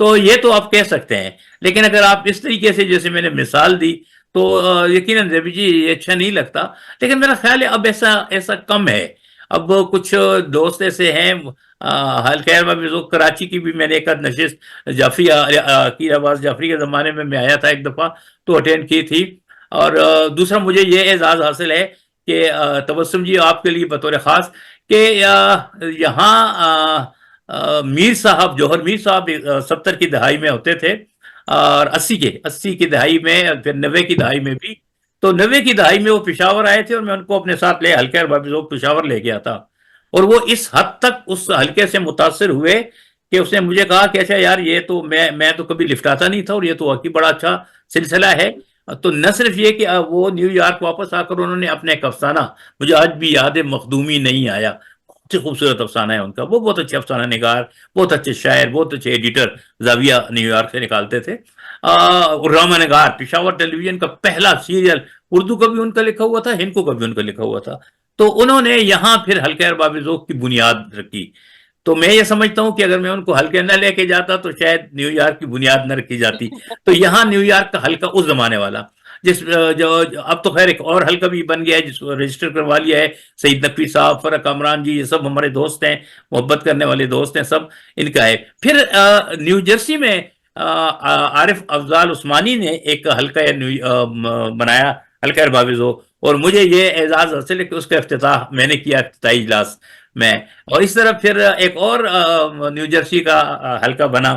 تو یہ تو آپ کہہ سکتے ہیں. لیکن اگر آپ اس طریقے سے جیسے میں نے مثال دی تو یقیناً ربی جی یہ اچھا نہیں لگتا. لیکن میرا خیال ہے اب ایسا کم ہے. اب کچھ دوست ایسے ہیں خیر کراچی کی بھی میں نے ایک نشست جعفری عقیل عباس جعفری کے زمانے میں آیا تھا ایک دفعہ تو اٹینڈ کی تھی. اور دوسرا مجھے یہ اعزاز حاصل ہے کہ تبسم جی آپ کے لیے بطور خاص کہ یہاں میر صاحب جوہر میر صاحب 70 کی دہائی میں ہوتے تھے اور 80 کی دہائی میں پھر 90 کی دہائی میں بھی. تو 90 کی دہائی میں وہ پشاور آئے تھے اور میں ان کو اپنے ساتھ لے حلقہ ارباب ذوق پشاور لے گیا تھا. اور وہ اس حد تک اس حلقے سے متاثر ہوئے کہ اس نے مجھے کہا کہ اچھا یار یہ تو میں تو کبھی لفٹ آتا نہیں تھا اور یہ تو واقعی بڑا اچھا سلسلہ ہے. تو نہ صرف یہ کہ وہ نیو یارک واپس آ کر انہوں نے اپنے ایک افسانہ مجھے آج بھی یاد ہے مخدومی نہیں آیا بہت ہی خوبصورت افسانہ ہے ان کا. وہ بہت اچھے افسانہ نگار بہت اچھے شاعر بہت اچھے ایڈیٹر زاویہ نیو یارک سے نکالتے تھے. ڈرامہ نگار پشاور ٹیلی ویژن کا پہلا سیریل اردو کا بھی ان کا لکھا ہوا تھا ہندکو کا بھی ان کا لکھا ہوا تھا. تو انہوں نے یہاں پھر حلقہ ارباب ذوق کی بنیاد رکھی. تو میں یہ سمجھتا ہوں کہ اگر میں ان کو حلقے نہ لے کے جاتا تو شاید نیو یارک کی بنیاد نہ رکھی جاتی. تو یہاں نیو یارک کا حلقہ اس زمانے والا جو اب تو خیر ایک اور حلقہ بھی بن گیا ہے جس کو رجسٹر کروا لیا ہے. سعید نقوی صاحب فرق کامران جی یہ سب ہمارے دوست ہیں محبت کرنے والے دوست ہیں سب ان کا ہے. پھر نیو جرسی میں عارف افضال عثمانی نے ایک حلقہ بنایا حلقہ ارباب ذوق اور مجھے یہ اعزاز حاصل ہے کہ اس کا افتتاح میں نے کیا افتتاحی اجلاس میں. اور اس طرح پھر ایک اور نیو جرسی کا حلقہ بنا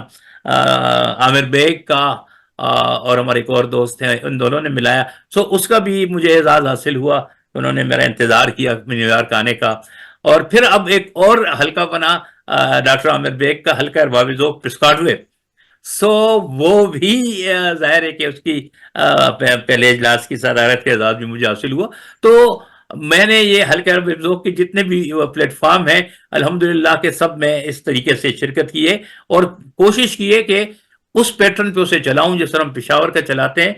عامر بیگ کا اور ہمارے ایک اور دوست ہیں ان دونوں نے ملایا. سو اس کا بھی مجھے اعزاز حاصل ہوا انہوں نے میرا انتظار کیا نیو یارک آنے کا. اور پھر اب ایک اور حلقہ بنا ڈاکٹر عامر بیگ کا حلقہ ارباب ذوق پسکاڈوے. سو وہ بھی ظاہر ہے کہ اس کی پہلے اجلاس کی صدارت کا اعزاز بھی مجھے حاصل ہوا. تو میں نے یہ حلقہ ارباب ذوق کے جتنے بھی پلیٹ فارم ہیں الحمدللہ کے سب میں اس طریقے سے شرکت کی ہے اور کوشش کی ہے کہ اس پیٹرن پہ اسے چلاؤں جس طرح ہم پشاور کا چلاتے ہیں.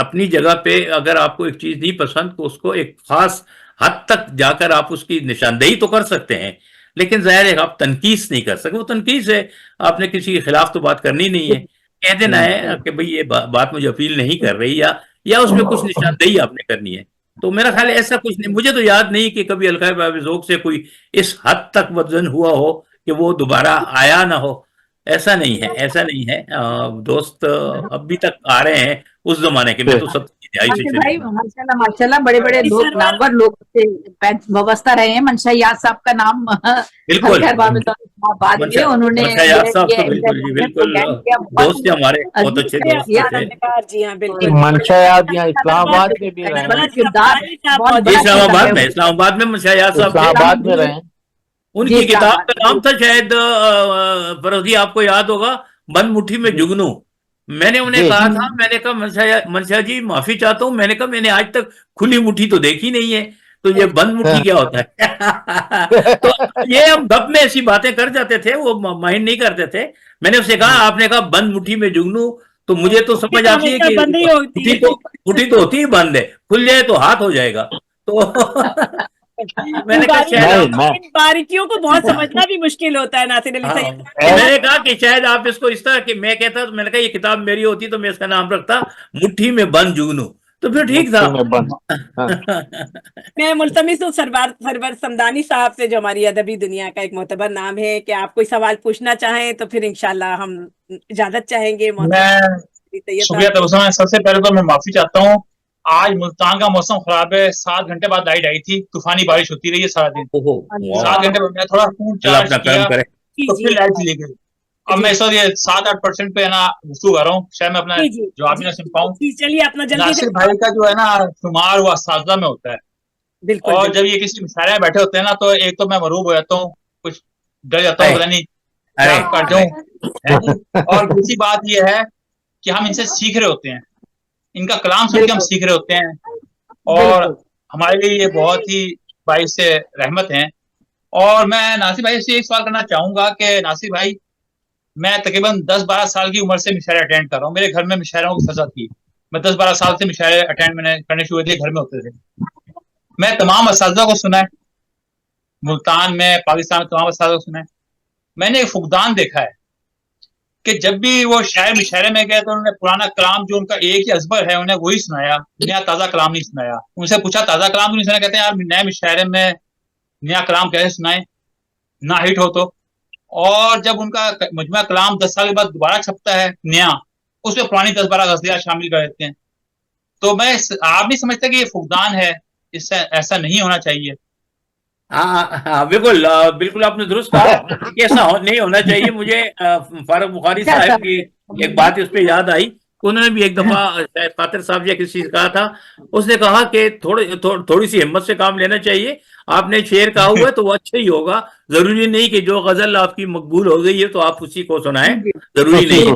اپنی جگہ پہ اگر آپ کو ایک چیز نہیں پسند تو اس کو ایک خاص حد تک جا کر آپ اس کی نشاندہی تو کر سکتے ہیں لیکن ظاہر ہے آپ تنقید نہیں کر سکتے. وہ تنقید ہے آپ نے کسی کے خلاف تو بات کرنی نہیں ہے کہہ دینا ہے کہ بھئی یہ بات مجھے اپیل نہیں کر رہی یا اس میں کچھ نشاندہی آپ نے کرنی ہے. تو میرا خیال ہے ایسا کچھ نہیں. مجھے تو یاد نہیں کہ کبھی حلقہ ارباب ذوق سے کوئی اس حد تک بدزن ہوا ہو کہ وہ دوبارہ آیا نہ ہو. ایسا نہیں ہے دوست اب بھی تک آ رہے ہیں اس زمانے کے. میں تو سب ماشاءاللہ بڑے بڑے لوگ نامور لوگ وابستہ رہے ہیں. منشا یاد صاحب کا نام بالکل انہوں نے بالکل دوست ہمارے بہت اچھے دوست جی ہاں بالکل منشا یاد یہاں اسلام آباد میں بھی رہے اسلام آباد میں منشا یاد صاحب اسلام آباد میں رہے. ان کی کتاب کا نام تھا شاید فرضی آپ کو یاد ہوگا بند مٹھی میں جگنو. میں نے انہیں کہا تھا میں نے کہا منشا جی معافی چاہتا ہوں میں نے کہا میں نے آج تک کھلی مٹھی تو دیکھی نہیں ہے تو یہ بند مٹھی کیا ہوتا ہے. تو یہ ہم گپ میں ایسی باتیں کر جاتے تھے وہ مائنڈ نہیں کرتے تھے. میں نے اسے کہا آپ نے کہا بند مٹھی میں جگنو تو مجھے تو سمجھ آتی ہے کہ مٹھی تو ہوتی ہی بند ہے کھل جائے تو ہاتھ ہو جائے گا. تو میں نے کہا باریکیوں کو بہت سمجھنا بھی مشکل ہوتا ہے ناصر علی سید. میں نے کہا کہ شاید آپ اس کو اس طرح کہ میں کہتا میں نے کہا یہ کتاب میری ہوتی تو میں اس کا نام رکھتا مٹھی میں بند جگنو تو پھر ٹھیک تھا. میں ملتمس ہوں سرور سمدانی صاحب سے جو ہماری ادبی دنیا کا ایک معتبر نام ہے کہ آپ کوئی سوال پوچھنا چاہیں تو پھر انشاءاللہ ہم اجازت چاہیں گے. شکریہ تبسم. سب سے پہلے تو میں معافی چاہتا ہوں آج ملتان کا موسم خراب ہے. 7 گھنٹے بعد لائٹ آئی تھی طوفانی بارش ہوتی رہی ہے سارا دن. 7 گھنٹے بعد میں تھوڑا فون چارج کیا تو پھر لائٹ چلی گئی. اب میں اس وقت یہ 7-8% پہ ہے نا گفتگو کر رہا ہوں شاید میں اپنا جواب بھی نہ سن پاؤں. ناصر بھائی کا جو ہے نا شمار وہ اساتذہ میں ہوتا ہے اور جب یہ کسی مشاعرے میں بیٹھے ہوتے ہیں نا تو ایک تو میں مروب ہو جاتا ہوں کچھ ڈر جاتا ہوں پتہ نہیں کیا کر جاؤں. اور دوسری بات یہ ہے کہ ہم ان سے سیکھ رہے ہوتے ہیں ان کا کلام سن کے ہم سیکھ رہے ہوتے ہیں اور ہمارے لیے یہ بہت ہی باعث رحمت ہیں. اور میں ناصر بھائی سے ایک سوال کرنا چاہوں گا کہ ناصر بھائی میں تقریباً 10-12 سال کی عمر سے مشاعرے اٹینڈ کر رہا ہوں. میرے گھر میں مشاعروں کی فضا تھی. میں 10-12 سال سے مشاعرے اٹینڈ میں نے کرنے شروع کیے گھر میں ہوتے تھے. میں تمام اساتذہ کو سنا ہے ملتان میں پاکستان میں تمام اساتذہ کو سنا ہے. میں نے ایک فقدان دیکھا ہے کہ جب بھی وہ شاعر مشاعرے میں گئے تو انہوں نے پرانا کلام جو ان کا ایک ہی ازبر ہے انہیں وہی سنایا, نیا تازہ کلام نہیں سنایا. ان سے پوچھا تازہ کلام تو نہیں سنایا, کہتے ہیں یار نئے مشاعرے میں نیا کلام کیسے سنائیں نہ ہٹ ہو تو. اور جب ان کا مجموعہ کلام 10 سال کے بعد دوبارہ چھپتا ہے نیا, اس میں پرانی 10-12 غزلیاں شامل کر دیتے ہیں. تو میں آپ نہیں سمجھتا کہ یہ فقدان ہے, اس سے ایسا نہیں ہونا چاہیے؟ ہاں بالکل بالکل آپ نے درست کہا کہ ایسا نہیں ہونا چاہیے. مجھے فاروق بخاری صاحب کی ایک بات اس پہ یاد آئی. انہوں نے بھی ایک دفعہ خاطر صاحب یا کسی سے کہا تھا, اس نے کہا کہ تھوڑی سی ہمت سے کام لینا چاہیے. آپ نے شعر کہا ہوا ہے تو وہ اچھا ہی ہوگا, ضروری نہیں کہ جو غزل آپ کی مقبول ہو گئی ہے تو آپ اسی کو سنائیں, ضروری نہیں.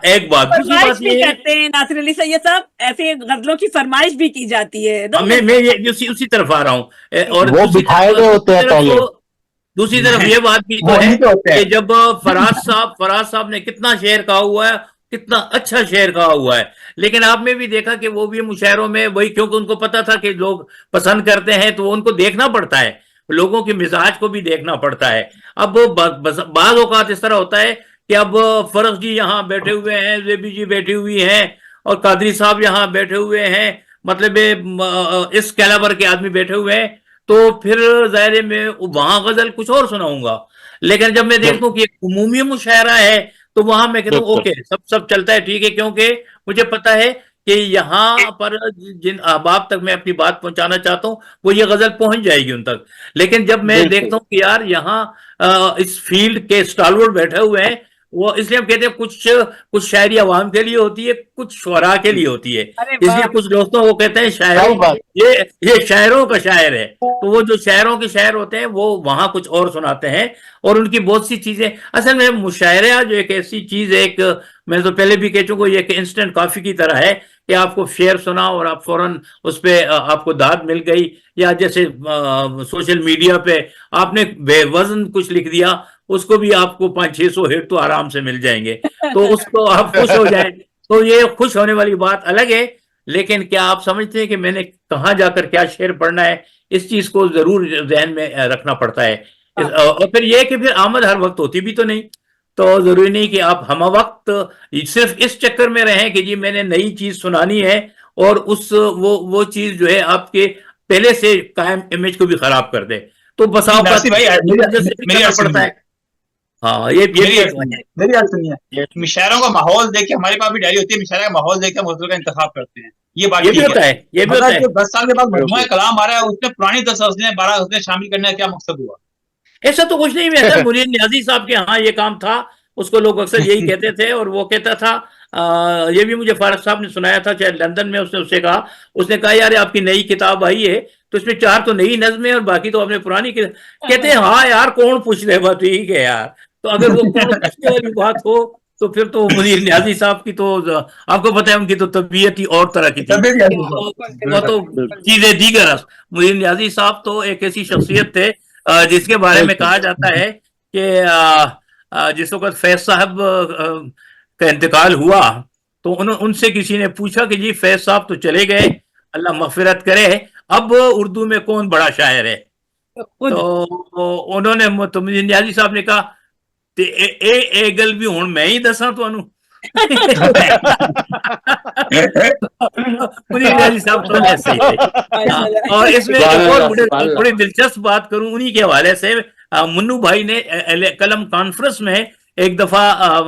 ایک بات دوسری بات یہ کرتے ہیں ناصر علی سید صاحب, ایسے غزلوں کی فرمائش بھی کی جاتی ہے. میں اسی طرف آ رہا ہوں. اور وہ بٹھائے ہوئے ہوتے ہیں پہلے. دوسری طرف یہ بات بھی تو ہے کہ جب فراز صاحب نے کتنا شعر کہا ہوا ہے, کتنا اچھا شعر کہا ہوا ہے, لیکن آپ نے بھی دیکھا کہ وہ بھی مشاعروں میں وہی, کیونکہ ان کو پتا تھا کہ لوگ پسند کرتے ہیں تو ان کو دیکھنا پڑتا ہے, لوگوں کے مزاج کو بھی دیکھنا پڑتا ہے. اب بعض اوقات اس طرح ہوتا ہے کہ اب فرق جی یہاں بیٹھے ہوئے ہیں, زیبی جی بیٹھی ہوئی ہیں, اور قادری صاحب یہاں بیٹھے ہوئے ہیں, مطلب اس کیلیبر کے آدمی بیٹھے ہوئے ہیں, تو پھر ظاہر میں وہاں غزل کچھ اور سناؤں گا. لیکن جب میں دیکھوں کہ ایک عمومی مشاعرہ ہے تو وہاں میں کہتا ہوں اوکے سب چلتا ہے, ٹھیک ہے, کیونکہ مجھے پتا ہے کہ یہاں پر جن احباب تک میں اپنی بات پہنچانا چاہتا ہوں وہ یہ غزل پہنچ جائے گی ان تک. لیکن جب میں دیکھتا ہوں کہ یار یہاں اس فیلڈ کے اسٹالورڈ بیٹھے ہوئے ہیں, وہ اس لیے ہم کہتے ہیں کچھ شاعری عوام کے لیے ہوتی ہے, کچھ شعراء کے لیے ہوتی ہے. اس لیے کچھ دوستوں کو کہتے ہیں شاعر, یہ شاعروں کا شاعر ہے. تو وہ جو شاعروں کے شاعر ہوتے ہیں وہ وہاں کچھ اور سناتے ہیں, اور ان کی بہت سی چیزیں. اصل میں مشاعرہ جو ایک ایسی چیز ہے, ایک میں تو پہلے بھی کہہ چکا, یہ ایک انسٹنٹ کافی کی طرح ہے کہ آپ کو شعر سنا اور آپ فوراً اس پہ آپ کو داد مل گئی, یا جیسے سوشل میڈیا پہ آپ نے بے وزن کچھ لکھ دیا, اس کو بھی آپ کو 500-600 ہٹ تو آرام سے مل جائیں گے, تو اس کو آپ خوش ہو جائیں. تو یہ خوش ہونے والی بات الگ ہے, لیکن کیا آپ سمجھتے ہیں کہ میں نے کہاں جا کر کیا شعر پڑھنا ہے, اس چیز کو ضرور ذہن میں رکھنا پڑتا ہے. اور پھر یہ کہ پھر آمد ہر وقت ہوتی بھی تو نہیں, تو ضروری نہیں کہ آپ ہم وقت صرف اس چکر میں رہیں کہ جی میں نے نئی چیز سنانی ہے, اور وہ چیز جو ہے آپ کے پہلے سے قائم امیج کو بھی خراب کر دے. تو بس آپ پڑتا ہے. ہاں یہ میری بات سنیے, مشاعروں کا ماحول دیکھ کے ہمارے پاس بھی ڈائری ہوتی ہے, مشاعرے کا ماحول دیکھ کے ہم غزل کا انتخاب کرتے ہیں, یہ بات بھی ہوتا ہے. یہ بھی ہوتا ہے 10 سال کے بعد مجموعہ کلام آ رہا ہے, اس میں پرانی 10 غزلیں 12 غزلیں شامل کرنے کا کیا مقصد ہوا؟ ایسا تو کچھ نہیں. میں منیر نیازی صاحب کے ہاں یہ کام تھا, اس کو لوگ اکثر یہی کہتے تھے, اور وہ کہتا تھا, یہ بھی مجھے فارغ صاحب نے سنایا تھا چاہے لندن میں, اس نے کہا, اس نے کہا یار آپ کی نئی کتاب آئی ہے تو اس میں 4 تو نئی نظمیں اور باقی تو آپ نے پرانی. کہتے ہیں ہاں یار کون پوچھ لے, بات ٹھیک ہے یار. تو اگر وہ کون پوچھنے والی بات ہو تو پھر تو منیر نیازی صاحب کی تو آپ کو پتہ ہے ان کی تو طبیعت ہی اور طرح کی تھی, وہ تو چیزیں دیگر. منیر نیازی صاحب تو ایک ایسی شخصیت تھے جس کے بارے میں کہا جاتا ہے کہ جس وقت فیض صاحب کا انتقال ہوا تو ان سے کسی نے پوچھا کہ جی فیض صاحب تو چلے گئے, اللہ مغفرت کرے, اب اردو میں کون بڑا شاعر ہے؟ تو انہوں نے منیر نیازی صاحب نے کہا اے گل بھی ہوں میں ہی دساں تانوں. اور اس میں ایک اور بڑی دلچسپ بات کروں انہی کے حوالے سے, منو بھائی نے قلم کانفرنس میں ایک دفعہ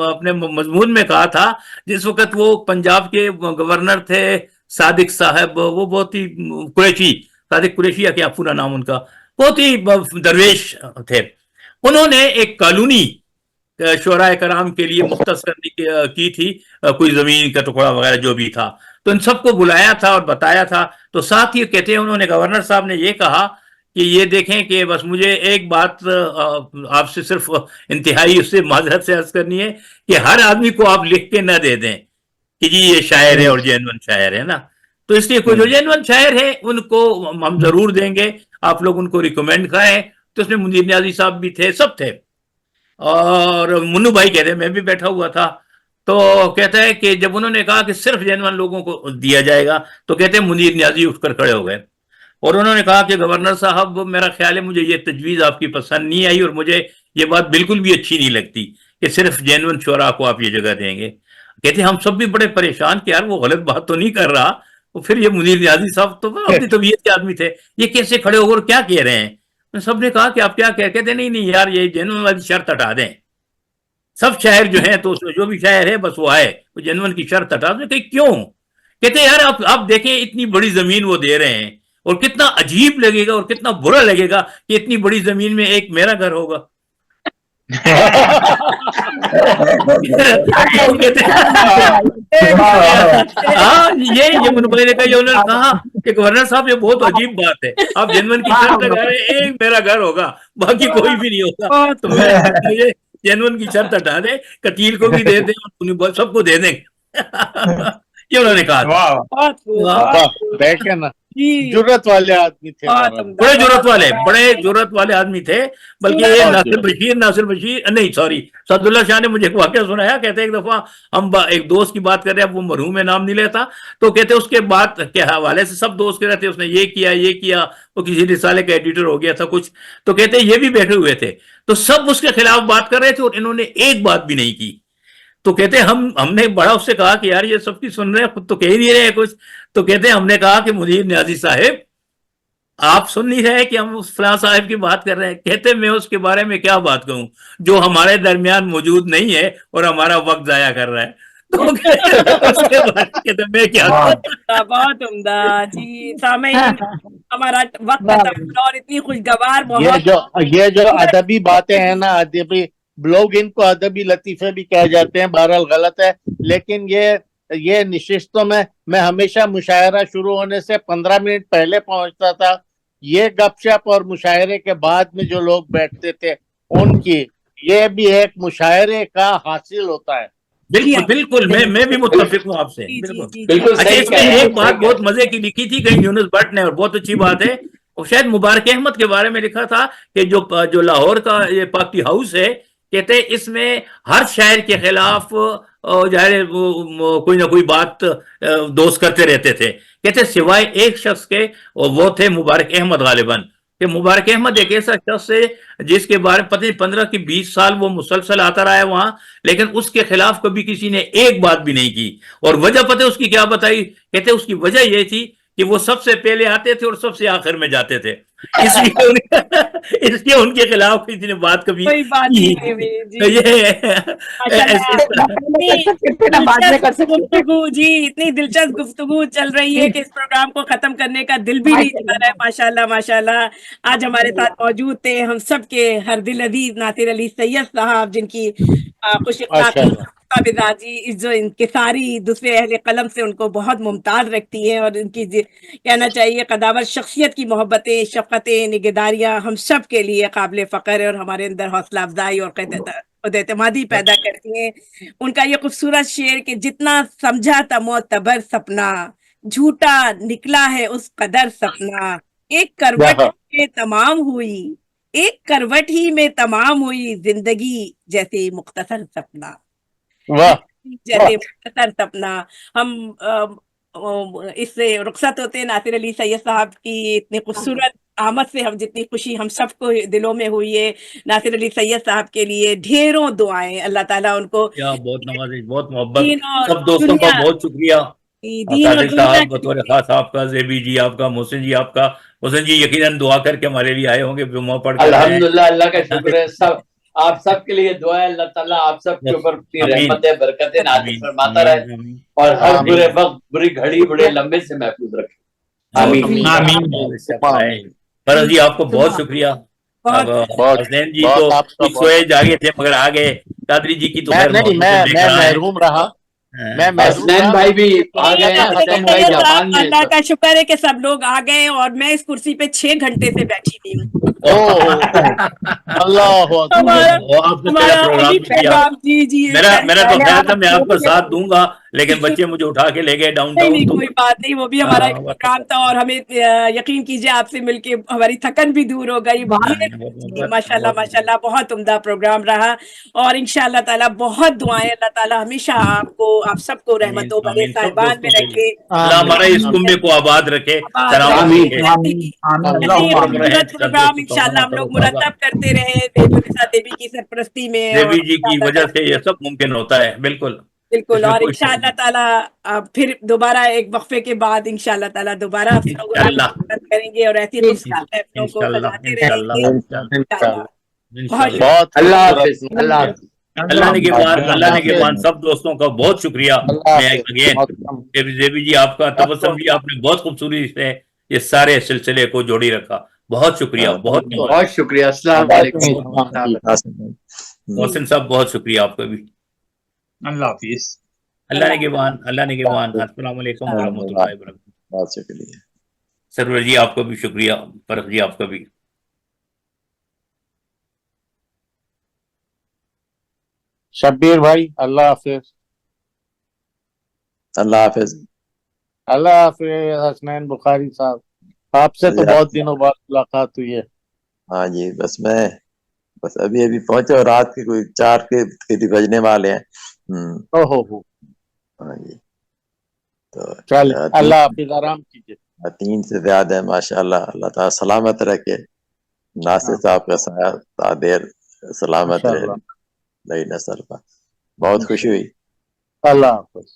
اپنے مضمون میں کہا تھا, جس وقت وہ پنجاب کے گورنر تھے صادق صاحب, وہ بہت ہی قریشی, صادق قریشی یا کیا پورا نام ان کا, بہت ہی درویش تھے. انہوں نے ایک کالونی شعراء کرام کے لیے مختص کرنے کی تھی, کوئی زمین کا ٹکڑا وغیرہ جو بھی تھا, تو ان سب کو بلایا تھا اور بتایا تھا. تو ساتھ ہی کہتے ہیں انہوں نے گورنر صاحب نے یہ کہا کہ یہ دیکھیں کہ بس مجھے ایک بات آپ سے صرف انتہائی اس سے معذرت سے عرض کرنی ہے کہ ہر آدمی کو آپ لکھ کے نہ دے دیں کہ جی یہ شاعر ہے اور جینون شاعر ہے نا. تو اس لیے کوئی جو جینون شاعر ہے ان کو ہم ضرور دیں گے, آپ لوگ ان کو ریکمینڈ کریں. تو اس میں منیر نیازی صاحب بھی تھے, سب تھے. اور منو بھائی کہتے ہیں میں بھی بیٹھا ہوا تھا, تو کہتا ہے کہ جب انہوں نے کہا کہ صرف جینون لوگوں کو دیا جائے گا تو کہتے ہیں منیر نیازی اٹھ کر کھڑے ہو گئے اور انہوں نے کہا کہ گورنر صاحب میرا خیال ہے مجھے یہ تجویز آپ کی پسند نہیں آئی, اور مجھے یہ بات بالکل بھی اچھی نہیں لگتی کہ صرف جینون شعراء کو آپ یہ جگہ دیں گے. کہتے ہم سب بھی بڑے پریشان کہ یار وہ غلط بات تو نہیں کر رہا. اور پھر یہ منیر نیازی صاحب تو اپنی طبیعت کے آدمی تھے, یہ کیسے کھڑے ہو کر کیا کہہ رہے ہیں. سب نے کہا کہ آپ کیا کہتے نہیں یار یہ جینون والی شرط ہٹا دیں. سب شاعر جو ہیں تو اس میں جو بھی شاعر ہے بس وہ آئے, وہ جینون کی شرط ہٹا دیں. کہ کیوں؟ کہتے یار آپ دیکھیں اتنی بڑی زمین وہ دے رہے ہیں, اور کتنا عجیب لگے گا اور کتنا برا لگے گا کہ اتنی بڑی زمین میں ایک میرا گھر ہوگا. ہاں یہ منوبھائی نے کہا, یہ انہوں نے کہا کہ گورنر صاحب یہ بہت عجیب بات ہے, آپ جینون کی شرط لگا رہے ہیں ایک میرا گھر ہوگا باقی کوئی بھی نہیں ہوگا. تو میں جینون کی شرط ہٹا دیں, قتیل کو بھی دے دیں اور سب کو دے دیں. یہ انہوں نے کہا. دیکھیں نا جرت والے آدمی تھے, بڑے جرت والے آدمی تھے. بلکہ یہ ناصر بشیر نہیں سوری سعد اللہ شاہ نے مجھے ایک واقعہ سنایا. کہتے ایک دفعہ ہم ایک دوست کی بات کر رہے ہیں, وہ مرحوم نام نہیں لیتا, تو کہتے اس کے بات کے حوالے سے سب دوست کہہ رہے تھے اس نے یہ کیا, وہ کسی رسالے کا ایڈیٹر ہو گیا تھا کچھ, تو کہتے یہ بھی بیٹھے ہوئے تھے, تو سب اس کے خلاف بات کر رہے تھے اور انہوں نے ایک بات بھی نہیں کی. تو کہتے ہم نے بڑا اس سے کہا کہ یار یہ سب کی سن رہے ہیں, خود تو کہہ ہی نہیں رہے کچھ. تو کہتے ہم نے کہا کہ منیر نیازی صاحب آپ سن نہیں رہے کہ ہم اس فلاں صاحب کی بات کر رہے ہیں. کہتے میں اس کے بارے میں کیا بات کہوں جو ہمارے درمیان موجود نہیں ہے اور ہمارا وقت ضائع کر رہا ہے. تو کہتے میں کیا بہت عمدہ جی. سامعین ہمارا وقت اور اتنی خوشگوار یہ جو ادبی باتیں ہیں نا, ادبی لوگ ان کو ادبی لطیفے بھی کہہ جاتے ہیں, بہرحال غلط ہے. لیکن یہ نشستوں میں ہمیشہ مشاعرہ شروع ہونے سے 15 منٹ پہلے پہنچتا تھا. یہ گپ شپ اور مشاعرے کے بعد میں جو لوگ بیٹھتے تھے ان کی یہ بھی ایک مشاعرے کا حاصل ہوتا ہے. بالکل میں بھی متفق ہوں آپ سے. بالکل. اچھا اس میں ایک بات بہت مزے کی لکھی تھی کہیں یونس بٹ نے, اور بہت اچھی بات ہے, اور شاید مبارک احمد کے بارے میں لکھا تھا کہ جو لاہور کا یہ پارٹی ہاؤس ہے, کہتے اس میں ہر شاعر کے خلاف ظاہر کوئی نہ کوئی بات دوست کرتے رہتے تھے. کہتے سوائے ایک شخص کے, وہ تھے مبارک احمد غالباً, کہ مبارک احمد ایک ایسا شخص ہے جس کے بارے پتہ 15 کی 20 سال وہ مسلسل آتا رہا ہے وہاں, لیکن اس کے خلاف کبھی کسی نے ایک بات بھی نہیں کی. اور وجہ پتہ اس کی کیا بتائی؟ کہتے اس کی وجہ یہ تھی کہ وہ سب سے پہلے آتے تھے اور سب سے آخر میں جاتے تھے, اس لیے ان کے خلاف کسی نے بات کبھی گفتگو جی اتنی دلچسپ گفتگو چل رہی ہے کہ اس پروگرام کو ختم کرنے کا دل بھی نہیں چل رہا ہے. ماشاءاللہ ماشاءاللہ. آج ہمارے ساتھ موجود تھے ہم سب کے ہر دل عزیز ناصر علی سید صاحب, جن کی خوش مزاجی جو انکساری دوسرے اہل قلم سے ان کو بہت ممتاز رکھتی ہے, اور ان کی کہنا چاہیے قداور شخصیت کی محبتیں, شفقتیں, نگہداریاں ہم سب کے لیے قابل فخر ہے اور ہمارے اندر حوصلہ افزائی اور خود اعتمادی پیدا کرتی ہیں. ان کا یہ خوبصورت شعر کہ جتنا سمجھا تھا معتبر سپنا, جھوٹا نکلا ہے اس قدر سپنا, ایک کروٹ میں تمام ہوئی, ایک کروٹ ہی میں تمام ہوئی زندگی جیسے مختصر سپنا, جیسے مختصر سپنا. ہم اس سے رخصت ہوتے ہیں ناصر علی سید صاحب کی اتنی خوبصورت آمد سے. ہم جتنی خوشی ہم سب کو دلوں میں ہوئی ہے, ناصر علی سید صاحب کے لیے ڈھیروں دعائیں, اللہ تعالیٰ ان کو بہت نوازش, بہت محبت. سب دوستوں کا بہت شکریہ. بطور خاص آپ کا, زیبی جی آپ کا, محسن جی آپ کا. محسن جی یقیناً دعا کر کے ہمارے لیے آئے ہوں گے, جمعہ پڑھ کر. الحمدللہ, اللہ کا شکر ہے. سب آپ سب کے لیے دعا ہے, اللہ تعالیٰ آپ سب کے اوپر اپنی رحمتیں برکتیں نازل فرماتا رہے اور ہر برے وقت بری گھڑی بڑے لمبے سے محفوظ رکھے. آمین. فرض جی آپ کو بہت شکریہ. حسین جی تو سوئے جاگے تھے مگر آ گئے. قادری جی کی تو میں محروم رہا. حسین بھائی بھی آ گئے ہیں. حسین بھائی جاپان میں. اللہ کا شکر ہے کہ سب لوگ آ گئے اور میں اس کرسی پہ 6 گھنٹے سے بیٹھی ہوئی ہوں. میرا تو خیال تھا میں آپ کا ساتھ دوں گا, لیکن بچے مجھے اٹھا کے لے گئے ڈاؤن نہیں ٹاؤن. نہیں تو کوئی بات نہیں, وہ بھی ہمارا ایک ہاں، پروگرام تھا اور ہمیں یقین کیجیے آپ سے مل کے ہماری تھکن بھی دور ہو گئی. ماشاءاللہ بہت عمدہ پروگرام رہا, اور انشاءاللہ تعالیٰ بہت دعائیں, اللہ تعالیٰ ہمیشہ آپ سب کو رحمتوں بھرے آمین. سب صاحبان میں دوستوں کے رکھے. لیے اللہ ہمارا اس کنبے کو آباد رکھے, سلامت رکھے. ایسے خوبصورت پروگرام انشاءاللہ ہم لوگ مرتب کرتے رہے دیویوں کے ساتھ, دیوی کی سرپرستی میں, اور دیوی جی کی وجہ سے یہ سب ممکن ہوتا ہے. بالکل بالکل. اس میں اور کوئی شک انشاءاللہ نہیں. تعالیٰ پھر دوبارہ ایک وقفے کے بعد انشاءاللہ تعالیٰ دوبارہ آپ لوگوں سے انشاءاللہ ملاقات کریں گے اور ایسی خوبصورت محفلوں کو انشاءاللہ سجاتے رہیں انشاءاللہ گے انشاءاللہ انشاءاللہ. بہت انشاءاللہ. بہت اللہ خوبصورت. حافظ. اللہ حافظ. اللہ نے کے سب دوستوں کا بہت شکریہ. اللہ میں حافظ. اگین محترم. دیوی جی آپ کا تبسم جی, آپ نے بہت خوبصورتی سے یہ سارے سلسلے کو جوڑی رکھا. بہت شکریہ. بہت بہت بہت شکریہ. السلام علیکم. محسن صاحب بہت شکریہ آپ کا بھی. اللہ حافظ. اللہ نگہبان. السلام علیکم ورحمۃ اللہ وبرکاتہ. بہت شکریہ. سرور جی آپ کا بھی شکریہ. فرق جی آپ کا بھی. شبیر بھائی اللہ حافظ. اللہ حافظ. اللہ حافظ. حسنین بخاری صاحب, آپ سے تو بہت دنوں بعد ملاقات ہوئی ہے. ہاں جی, بس ابھی پہنچے, اور رات کے کوئی 4 کے قریب بجنے والے ہیں. اوہو. ہاں جی, تو چلے اللہ حافظ, آرام کیجیے. 3 سے زیادہ ہے ماشاءاللہ. اللہ تعالیٰ سلامت رکھے. ناصر صاحب کا سایہ تا دیر سلامت رہے انشاءاللہ. نئی نسل پر. بہت خوشی ہوئی. اللہ حافظ.